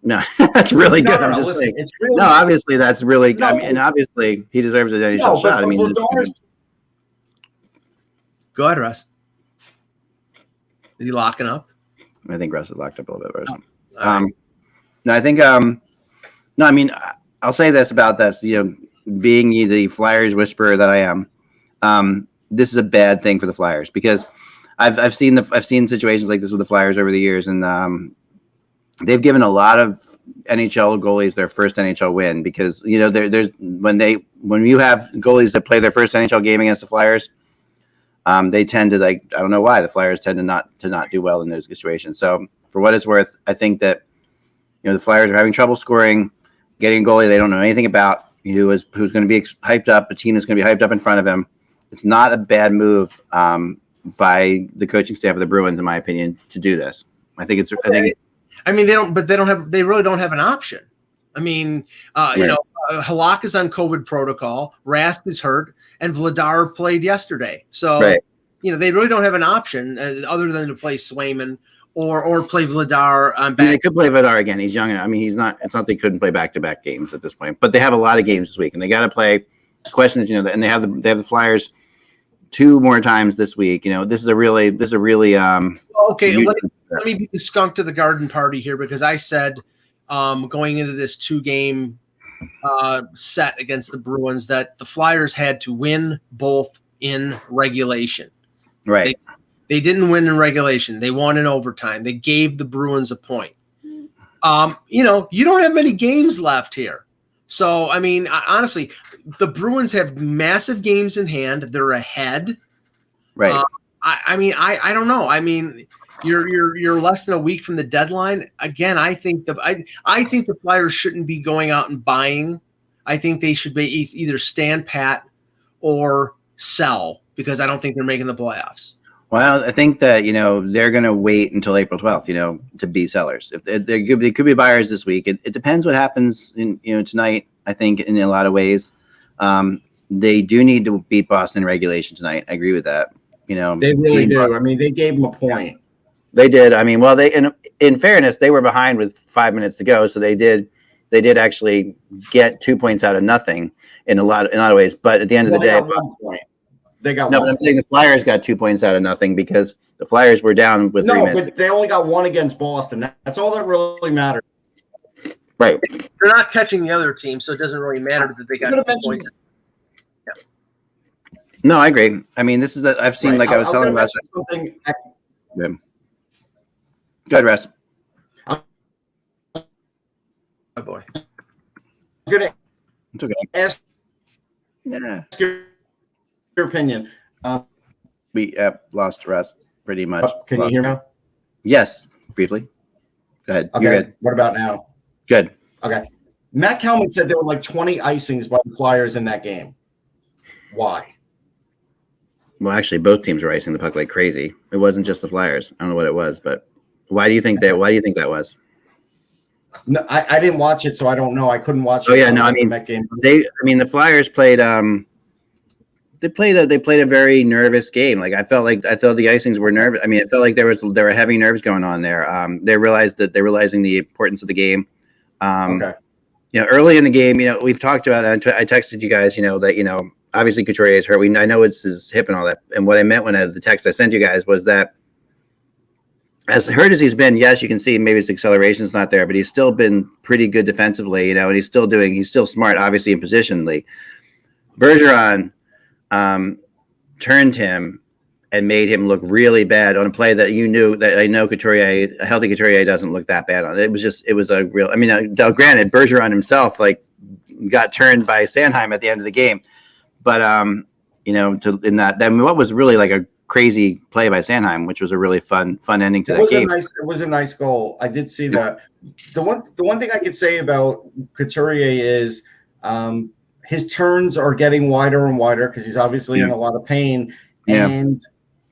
No, that's really good. I'm just saying. It's really obviously that's really good. I mean, and obviously he deserves an NHL shot. I mean, go ahead, Russ. Is he locking up? I think Russ is locked up a little bit. Oh, right. No, I think no, I mean, I'll say this about this, being the Flyers whisperer that I am, this is a bad thing for the Flyers, because I've seen situations like this with the Flyers over the years, and they've given a lot of NHL goalies their first NHL win, because there's when you have goalies that play their first NHL game against the Flyers, they tend to, I don't know why the Flyers tend to not do well in those situations. So for what it's worth, I think that the Flyers are having trouble scoring, getting a goalie they don't know anything about, who's going to be hyped up. A team is going to be hyped up in front of him. It's not a bad move by the coaching staff of the Bruins, in my opinion, to do this. I think it's. Okay. I mean, they really don't have an option. I mean, Halak is on COVID protocol, Rask is hurt, and Vladar played yesterday. So, they really don't have an option other than to play Swayman or play Vladar on back. They could play Vladar again. He's young. I mean, it's not they couldn't play back-to-back games at this point, but they have a lot of games this week, and they got to play. The question is, and they have the Flyers 2 more times this week. This is a really okay. Let me be the skunk to the garden party here, because I said going into this 2-game set against the Bruins that the Flyers had to win both in regulation. Right. They didn't win in regulation. They won in overtime. They gave the Bruins a point. You don't have many games left here. So, I mean, honestly, the Bruins have massive games in hand. They're ahead. Right. I don't know. I mean, you're less than a week from the deadline. Again, I think the Flyers shouldn't be going out and buying. I think they should be either stand pat or sell, because I don't think they're making the playoffs. Well, I think that they're going to wait until April 12th, to be sellers. If they could be buyers this week. It depends what happens tonight. I think in a lot of ways, they do need to beat Boston in regulation tonight. I agree with that. They really do. I mean, they gave them a point. They did. I mean, well, they in fairness, they were behind with 5 minutes to go, so they did actually get 2 points out of nothing in a lot of ways. But at the end of the day, 1 point. They got no. I'm saying the Flyers got 2 points out of nothing because the Flyers were down with 3 minutes. But they only got one against Boston. That's all that really matters. Right. They're not catching the other team, so it doesn't really matter that they got 2 points. Yeah. No, I agree. I mean, this is I've seen I was telling last something. Yeah. Go ahead, Russ. Oh boy. I'm gonna It's okay. ask your opinion. We lost Russ pretty much. Can you hear me? Yes, briefly. Go ahead. Okay. You're good. What about now? Good. Okay. Matt Kelman said there were like 20 icings by the Flyers in that game. Why? Well, actually, both teams were icing the puck like crazy. It wasn't just the Flyers. I don't know what it was, but why do you think that was? No, I didn't watch it, so I don't know. I couldn't watch it. Oh yeah, no, I mean that game. the Flyers played they played a very nervous game. I felt the icings were nervous. I mean, it felt like there were heavy nerves going on there. They're realizing the importance of the game. Okay. Early in the game, we've talked about it. I texted you guys, that obviously Couturier is hurt. I know it's his hip and all that. And what I meant when the text I sent you guys was that as hurt as he's been, yes, you can see maybe his acceleration's not there, but he's still been pretty good defensively, and he's still smart, obviously, in positionally. Bergeron turned him and made him look really bad on a play that I know Couturier, a healthy Couturier doesn't look that bad on. It was a real, I mean, granted, Bergeron himself got turned by Sanheim at the end of the game, but what was really like a crazy play by Sanheim, which was a really fun ending to that game. It was a nice goal. I did see that. The one thing I could say about Couturier is his turns are getting wider and wider because he's obviously in a lot of pain. And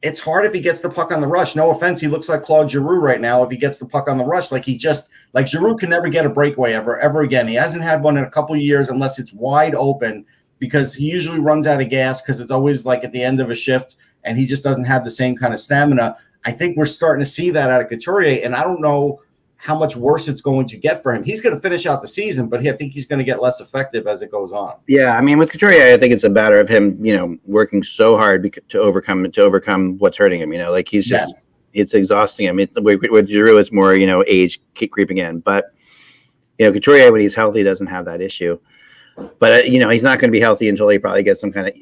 it's hard if he gets the puck on the rush. No offense, he looks like Claude Giroux right now. If he gets the puck on the rush, Giroux can never get a breakaway ever again. He hasn't had one in a couple of years unless it's wide open because he usually runs out of gas because it's always at the end of a shift and he just doesn't have the same kind of stamina. I think we're starting to see that out of Couturier, and I don't know how much worse it's going to get for him. He's going to finish out the season, but I think he's going to get less effective as it goes on. Yeah, I mean, with Couturier, I think it's a matter of him, working so hard to overcome what's hurting him. He's just it's exhausting him. With Giroux, it's more age creeping in, but Couturier, when he's healthy, doesn't have that issue. But he's not going to be healthy until he probably gets some kind of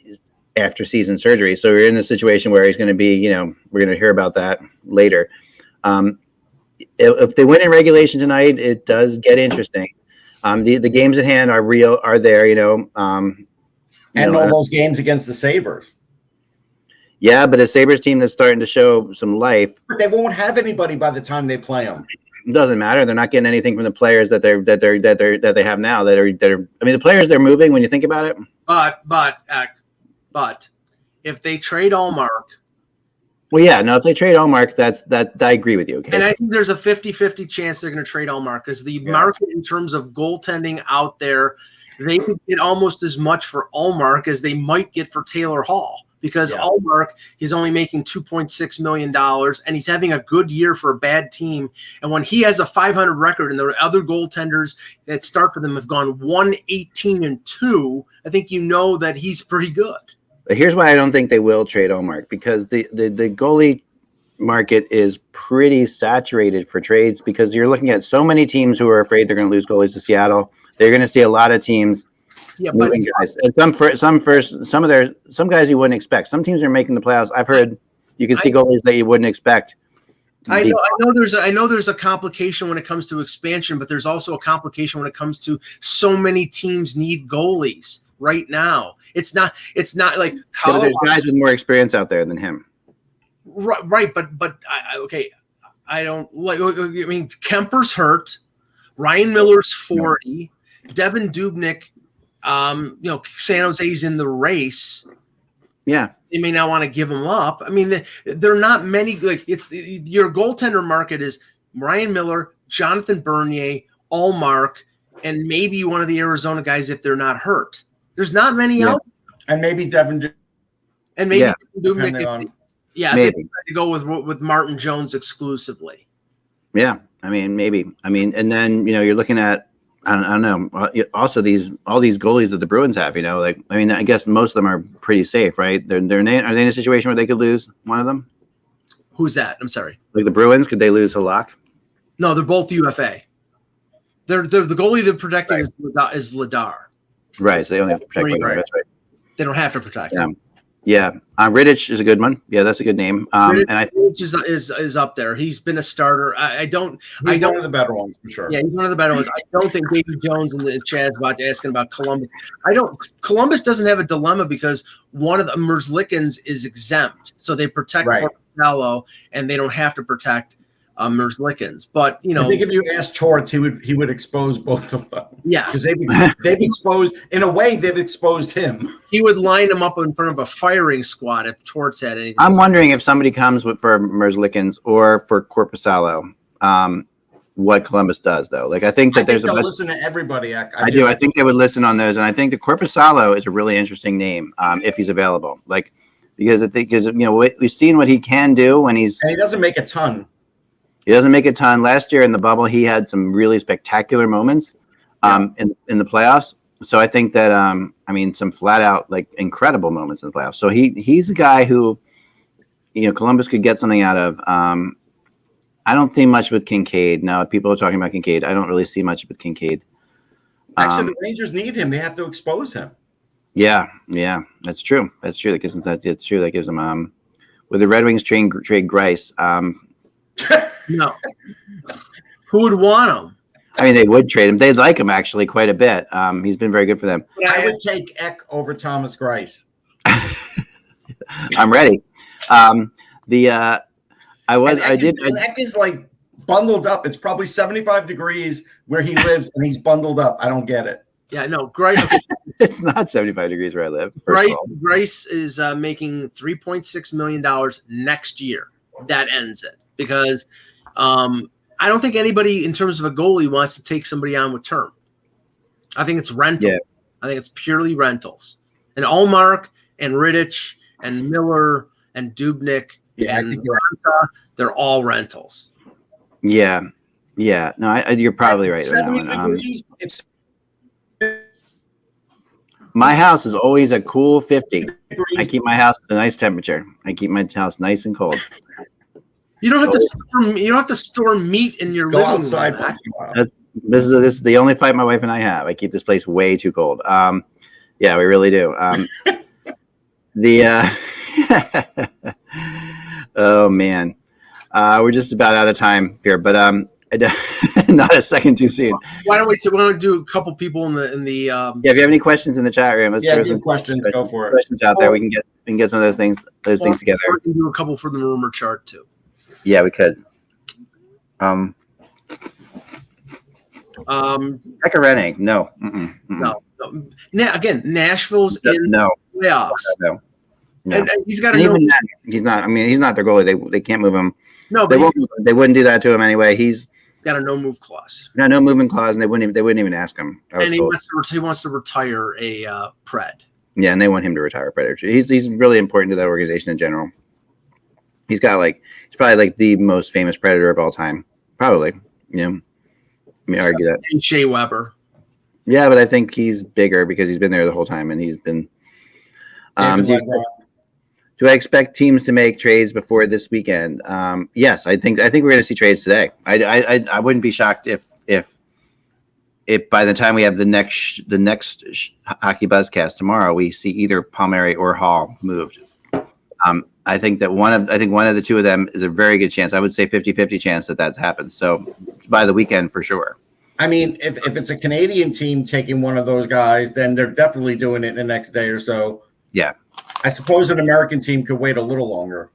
after season surgery. So we're in a situation where he's going to be, we're going to hear about that later. If they win in regulation tonight, it does get interesting. The games at hand are there, and all those games against the Sabres. Yeah, but a Sabres team that's starting to show some life. But they won't have anybody by the time they play them. It doesn't matter. They're not getting anything from the players that they have now. That are. I mean, the players they're moving. When you think about it, but if they trade Allmark. Well, yeah, no, if they trade Allmark, that I agree with you. Okay. And I think there's a 50-50 chance they're going to trade Allmark because the market in terms of goaltending out there, they could get almost as much for Allmark as they might get for Taylor Hall because Allmark, he's only making $2.6 million and he's having a good year for a bad team. And when he has a 500 record and the other goaltenders that start for them have gone 1-18-2, I think that he's pretty good. Here's why I don't think they will trade Allmark because the goalie market is pretty saturated for trades because you're looking at so many teams who are afraid they're going to lose goalies to Seattle. They're going to see a lot of teams moving guys. And some guys you wouldn't expect. Some teams are making the playoffs. I've heard you can see goalies that you wouldn't expect. I know there's a complication when it comes to expansion, but there's also a complication when it comes to so many teams need goalies right now. It's not like Colorado. There's guys with more experience out there than him. Right, but I don't like. I mean, Kemper's hurt. Ryan Miller's 40. Devin Dubnyk, San Jose's in the race. Yeah. They may not want to give him up. I mean, there are not many. Like your goaltender market is Ryan Miller, Jonathan Bernier, Allmark, and maybe one of the Arizona guys if they're not hurt. There's not many out. And maybe Devin. And maybe Dubnyk. Maybe to go with Martin Jones exclusively. Yeah, I mean, maybe. I mean, and then you're looking at I don't know. Also, all these goalies that the Bruins have, like I mean, I guess most of them are pretty safe, right? Are they in a situation where they could lose one of them? Who's that? I'm sorry. Like the Bruins, could they lose Halak? No, they're both UFA. They're the goalie they're protecting is Vladar. Right, so they only have to protect Vladar. That's right. They don't have to protect him. Yeah. Rittich is a good one. Yeah, that's a good name. Rittich is up there. He's been a starter. He's one of the better ones for sure. Yeah, he's one of the better ones. I don't think Davey Jones and Chad's about asking about Columbus. Columbus doesn't have a dilemma because one of the Merzlikins is exempt, so they protect Corpusalo and they don't have to protect Merzlikins. But I think if you asked Torts, he would expose both of them. Yeah, because they've exposed they've exposed him. He would line them up in front of a firing squad if Torts had anything. I'm wondering if somebody comes for Merzlikins or for Corpusalo, what Columbus does though. Like I think they'll listen to everybody. I do. I think they would listen on those, and I think the Corpusalo is a really interesting name if he's available. Like because we've seen what he can do when and he doesn't make a ton. He doesn't make a ton. Last year in the bubble, he had some really spectacular moments in the playoffs. So I think that some flat out like incredible moments in the playoffs. So he's a guy who Columbus could get something out of. I don't see much with Kincaid. Now people are talking about Kincaid. I don't really see much with Kincaid. Actually, the Rangers need him. They have to expose him. Yeah, that's true. That's true. That gives them with the Red Wings trade Grice. No. Who would want him? I mean, they would trade him. They'd like him actually quite a bit. He's been very good for them. I would take Eck over Thomas Grice. I'm ready. Eck is like bundled up. It's probably 75 degrees where he lives, and he's bundled up. I don't get it. Yeah, no, Grice. It's not 75 degrees where I live. Grice is making $3.6 million next year. That ends it. Because I don't think anybody in terms of a goalie wants to take somebody on with term. I think it's rental. Yeah. I think it's purely rentals. And Allmark and Rittich and Miller and Dubnyk and Ranta, they're all rentals. Yeah. No, you're probably right on that one. My house is always a cool 50. I keep my house at a nice temperature. I keep my house nice and cold. You don't have to store meat in your living outside. This is the only fight my wife and I have. I keep this place way too cold. Yeah, we really do. Oh man, we're just about out of time here, but not a second too soon. Why don't we do a couple people in the Yeah, if you have any questions in the chat room, if you have questions, go for it. Questions out there, we can get some of those things together. We can do a couple for the rumor chart too. Yeah, we could. Pecorine, no. No. Now again, Nashville's in playoffs. No. And he's got he's not. I mean, he's not their goalie. They can't move him. No, they won't. They wouldn't do that to him anyway. He's got a no move clause. No movement clause, and they wouldn't even ask him. And he wants to retire a Pred. Yeah, and they want him to retire a Predator. He's really important to that organization in general. He's probably like the most famous Predator of all time. Probably, Let me argue that. And Shea Weber. Yeah, but I think he's bigger because he's been there the whole time, and he's been. Do I expect teams to make trades before this weekend? Yes, I think we're going to see trades today. I wouldn't be shocked if by the time we have the next HockeyBuzzcast tomorrow, we see either Palmieri or Hall moved. I think one of the two of them is a very good chance. I would say 50-50 chance that happens. So by the weekend for sure. I mean, if it's a Canadian team taking one of those guys, then they're definitely doing it the next day or so. Yeah. I suppose an American team could wait a little longer.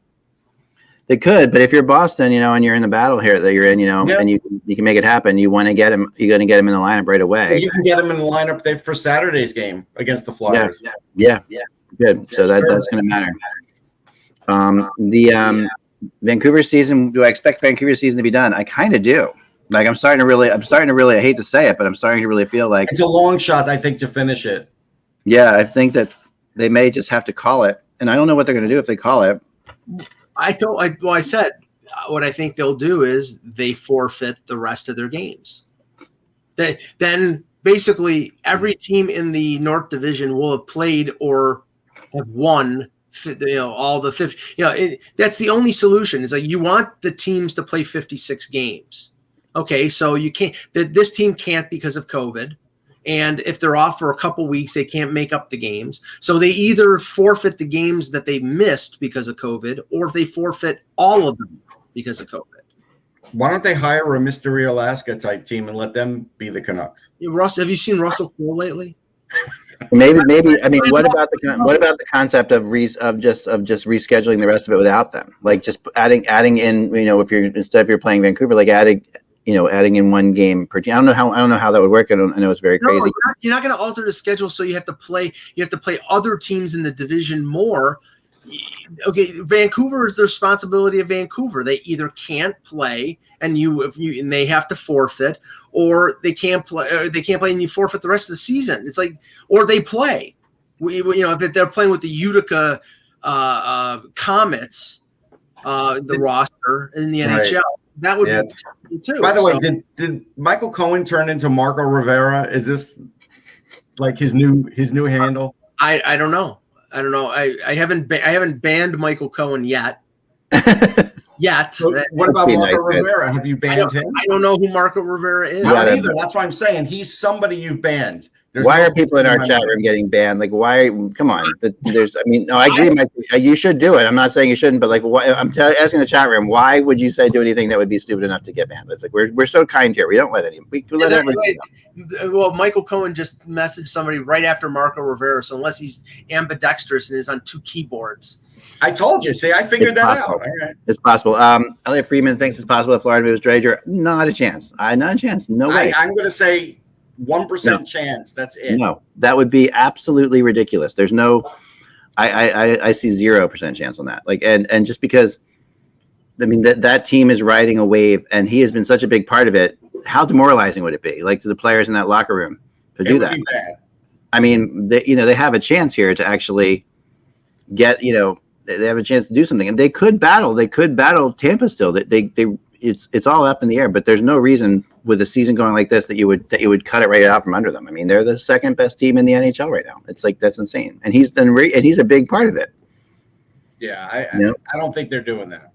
They could, but if you're Boston, and you're in the battle here that you're in, and you can make it happen, you want to get him. You're going to get him in the lineup right away. Well, you can get him in the lineup for Saturday's game against the Flyers. Yeah. Good. So that's going to matter. The Vancouver season. Do I expect Vancouver season to be done? I kind of do. Like I'm starting to really. I hate to say it, but I'm starting to really feel like it's a long shot. I think to finish it. Yeah, I think that they may just have to call it, and I don't know what they're going to do if they call it. I said what I think they'll do is they forfeit the rest of their games. Then basically every team in the North Division will have played or have won. All the 50. That's the only solution. Is like you want the teams to play 56 games. Okay, so you can't. This team can't because of COVID, and if they're off for a couple weeks, they can't make up the games. So they either forfeit the games that they missed because of COVID, or they forfeit all of them because of COVID. Why don't they hire a Mystery Alaska type team and let them be the Canucks? Have you seen Russell Crowe lately? Maybe. I mean, what about the concept of just rescheduling the rest of it without them? Like just adding in, if you're playing Vancouver, like adding in one game per team. I don't know how that would work. I know it's very crazy. No, you're not going to alter the schedule, so you have to play other teams in the division more. Okay, Vancouver is the responsibility of Vancouver. They either can't play and they have to forfeit, or they can't play and you forfeit the rest of the season. It's like, or they play. If they're playing with the Utica Comets, the roster in the NHL, right. That would be too. By the way, did Michael Cohen turn into Marco Rivera? Is this like his new handle? I don't know. I haven't banned Michael Cohen yet. So what about Marco Rivera? Have you banned him? I don't know who Marco Rivera is. Not either. That's why I'm saying he's somebody you've banned. Why are people in our chat room getting banned? Like, why? Come on. I agree. You should do it. I'm not saying you shouldn't, but like, I'm asking the chat room, why would you say do anything that would be stupid enough to get banned? It's like we're so kind here. We don't let anybody. Well, Michael Cohen just messaged somebody right after Marco Rivera. So unless he's ambidextrous and is on two keyboards. I told you. See, I figured that out. All right. It's possible. Elliot Friedman thinks it's possible that Florida moves Drager. Not a chance. Not a chance. No way. I'm going to say 1% chance. That's it. No, that would be absolutely ridiculous. There's no. I see 0% chance on that. Like, and just because, I mean, that team is riding a wave, and he has been such a big part of it. How demoralizing would it be, like to the players in that locker room, to do that? I mean, they have a chance here to actually get, they have a chance to do something, and they could battle. They could battle Tampa still. It's all up in the air, but there's no reason with a season going like this that you would cut it right out from under them. I mean, they're the second best team in the NHL right now. It's like, that's insane, and he's a big part of it. Yeah, I don't think they're doing that.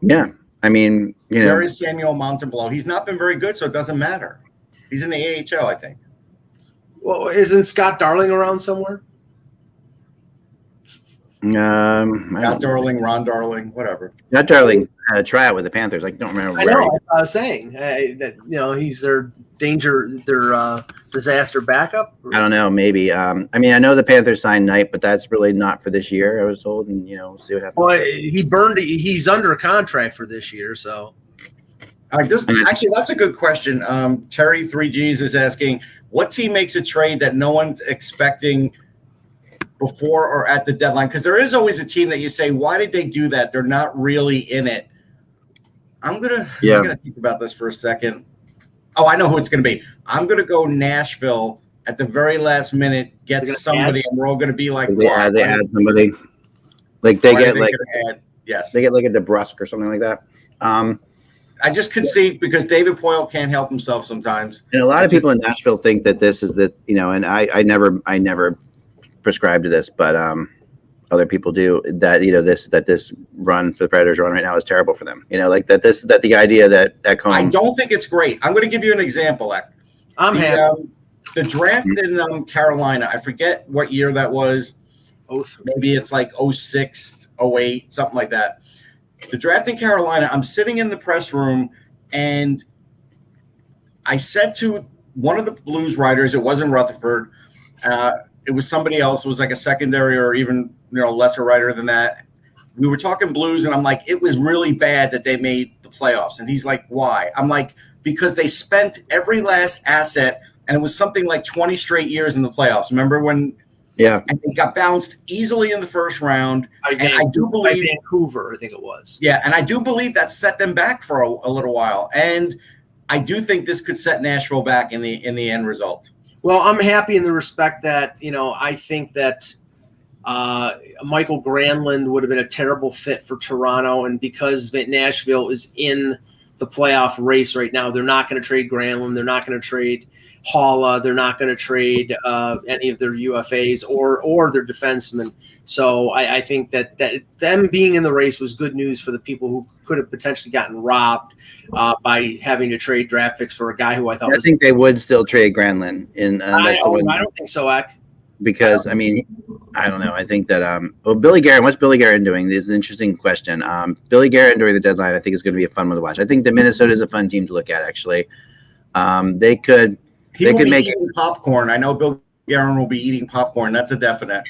Yeah, I mean, where is Samuel Montembeault? He's not been very good, so it doesn't matter. He's in the AHL, I think. Well, isn't Scott Darling around somewhere? Scott Darling, Ron Darling, whatever. Scott Darling had a tryout with the Panthers. I don't remember. I know. I was saying that he's their disaster backup. I don't know. Maybe. I mean, I know the Panthers signed Knight, but that's really not for this year, I was told, and we'll see what happens. Well, he's under contract for this year, so. Actually, that's a good question. Terry 3Gs is asking, what team makes a trade that no one's expecting before or at the deadline? Because there is always a team that you say, why did they do that? They're not really in it. I'm gonna think about this for a second. Oh, I know who it's gonna be. I'm gonna go Nashville at the very last minute, get somebody, and we're all gonna be like, they add somebody. Like they get like a DeBrusque or something like that. I just concede because David Poile can't help himself sometimes. And a lot of people in Nashville think that this is and I never prescribe to this, but other people do, that this run for the Predators run right now is terrible for them. Like that the idea that Cohen. I don't think it's great. I'm going to give you an example. I'm happy. The draft in Carolina, I forget what year that was. Maybe it's like 06, 08, something like that. The draft in Carolina, I'm sitting in the press room, and I said to one of the Blues writers, it wasn't Rutherford, it was somebody else. It was like a secondary or even lesser writer than that. We were talking Blues, and I'm like, it was really bad that they made the playoffs. And he's like, why? I'm like, because they spent every last asset, and it was something like 20 straight years in the playoffs. Remember when Yeah. And they got bounced easily in the first round. And I do believe Vancouver, I think it was. Yeah, and I do believe that set them back for a little while. And I do think this could set Nashville back in the end result. Well, I'm happy in the respect that, I think that Michael Granlund would have been a terrible fit for Toronto. And because Nashville is in the playoff race right now, they're not going to trade Granlund. They're not going to trade Haula. They're not going to trade any of their UFAs or their defensemen. So I think that them being in the race was good news for the people who could have potentially gotten robbed by having to trade draft picks for a guy who I thought I think they would still trade Granlund. I don't think so, Eck. Because, I don't know. I think that Billy Guerin, what's Billy Guerin doing? This is an interesting question. Billy Guerin during the deadline, I think, is going to be a fun one to watch. I think that Minnesota is a fun team to look at, actually. They could make eating popcorn. I know Bill Guerin will be eating popcorn. That's a definite.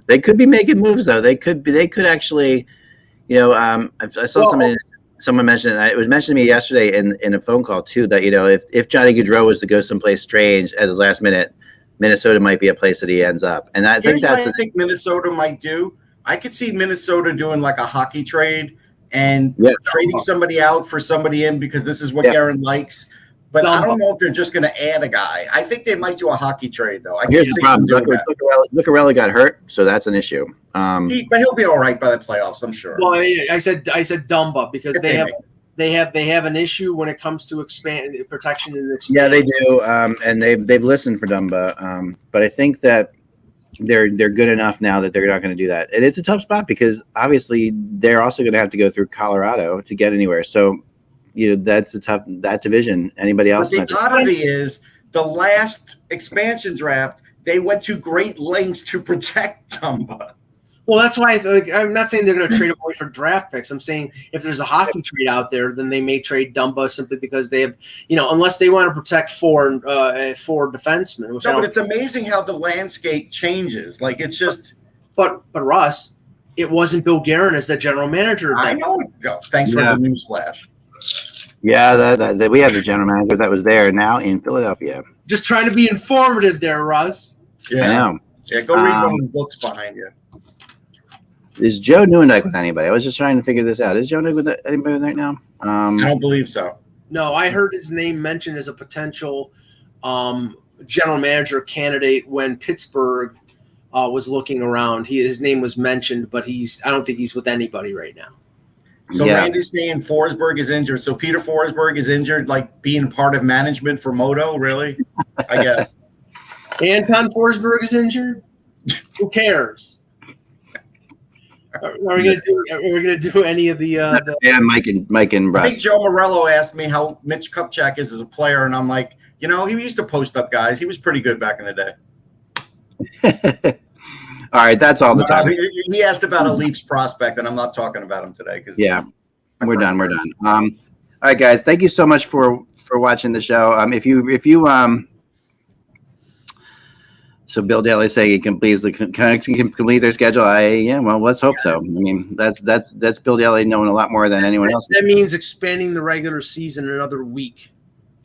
They could be making moves, though. They could actually, I saw someone mention it. It was mentioned to me yesterday in a phone call too that if Johnny Gaudreau was to go someplace strange at the last minute, Minnesota might be a place that he ends up. And I think Minnesota might do. I could see Minnesota doing like a hockey trade and trading somebody out for somebody in because this is what Guerin likes. But I don't know if they're just going to add a guy. I think they might do a hockey trade, though. Here's the problem. Zuccarelli got hurt, so that's an issue. But he'll be all right by the playoffs, I'm sure. Well, I said Dumba because they have an issue when it comes to protection and expansion. Yeah, they do, and they've listened for Dumba. But I think that they're good enough now that they're not going to do that. And it's a tough spot because obviously they're also going to have to go through Colorado to get anywhere. So. That's that division. Anybody else? But the oddity is the last expansion draft, they went to great lengths to protect Dumba. Well, that's why I'm not saying they're going to trade away for draft picks. I'm saying if there's a hockey trade out there, then they may trade Dumba simply because they have, unless they want to protect four defensemen. But it's amazing how the landscape changes. Like it's just. But Russ, it wasn't Bill Guerin as the general manager. I know. Thanks for the news flash. Yeah, that we had the general manager that was there now in Philadelphia. Just trying to be informative there, Russ. Yeah, I know. Yeah, go read one of the books behind you. Is Joe Nieuwendyk with anybody? I was just trying to figure this out. Is Joe Nieuwendyk with anybody right now? I don't believe so. No, I heard his name mentioned as a potential general manager candidate when Pittsburgh was looking around. His name was mentioned, but I don't think he's with anybody right now. So Randy's saying Forsberg is injured. So Peter Forsberg is injured, like being part of management for Moto, really? I guess. Anton Forsberg is injured? Who cares? Are we gonna do any of the Mike and Russ. I think Joe Morello asked me how Mitch Kupchak is as a player, and I'm like, he used to post up guys. He was pretty good back in the day. All right, that's all the time. He asked about a Leafs prospect, and I'm not talking about him today because we're done. All right, guys, thank you so much for watching the show. If you so Bill Daly saying he can complete their schedule. Well, let's hope so. I mean, that's Bill Daly knowing a lot more than anyone else. That means expanding the regular season another week.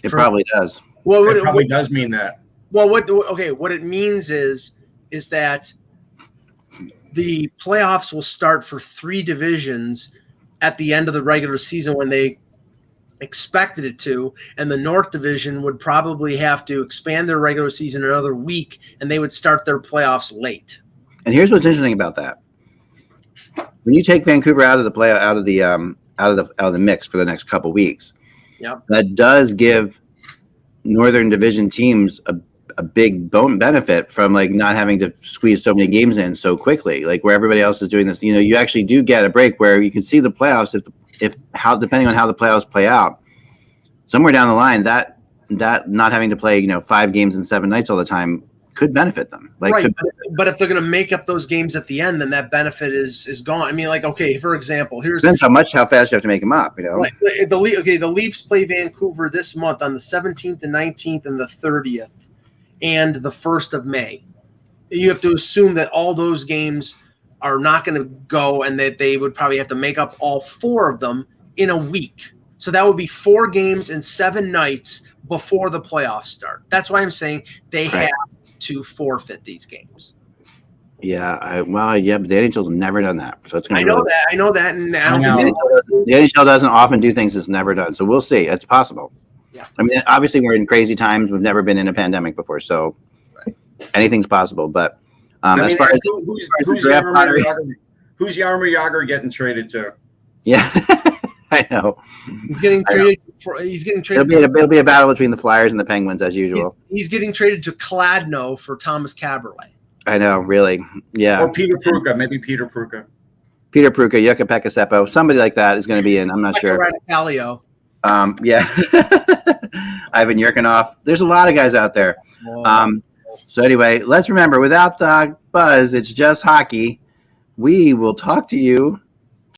It probably does. Well, it probably does mean that. Well, what it means is that the playoffs will start for 3 divisions at the end of the regular season when they expected it to, and the North Division would probably have to expand their regular season another week, and they would start their playoffs late. And here's what's interesting about that: when you take Vancouver out of the mix for the next couple weeks, that does give Northern Division teams a big benefit from like not having to squeeze so many games in so quickly, like where everybody else is doing this. You actually do get a break where you can see the playoffs depending on how the playoffs play out, somewhere down the line that not having to play 5 games in 7 nights all the time could benefit them. But if they're going to make up those games at the end, then that benefit is gone. I mean, for example, depends how fast you have to make them up. Right. The Leafs play Vancouver this month on the 17th and 19th and the 30th. And the 1st of May. You have to assume that all those games are not going to go and that they would probably have to make up all 4 of them in a week. So that would be 4 games and 7 nights before the playoffs start. That's why I'm saying they have to forfeit these games. Yeah, but the NHL's never done that, so it's going I to. know that, and I don't I think know. The NHL doesn't often do things it's never done, so we'll see. It's possible. Yeah. I mean, obviously, we're in crazy times. We've never been in a pandemic before, so anything's possible. But as far as who's Jaromir Jagr getting traded to? yeah, I know. he's getting traded. He's getting traded. It'll be a battle between the Flyers and the Penguins as usual. He's getting traded to Kladno for Thomas Caberlet. I know, really. Yeah. Or Peter Pruka, maybe Peter Pruka. Peter Pruka, Jukka Pekka-Seppo, somebody like that is going to be in. I'm not sure. Radicalio. Yeah. Ivan Yurkinov. There's a lot of guys out there. So anyway, let's remember, without the buzz, it's just hockey. We will talk to you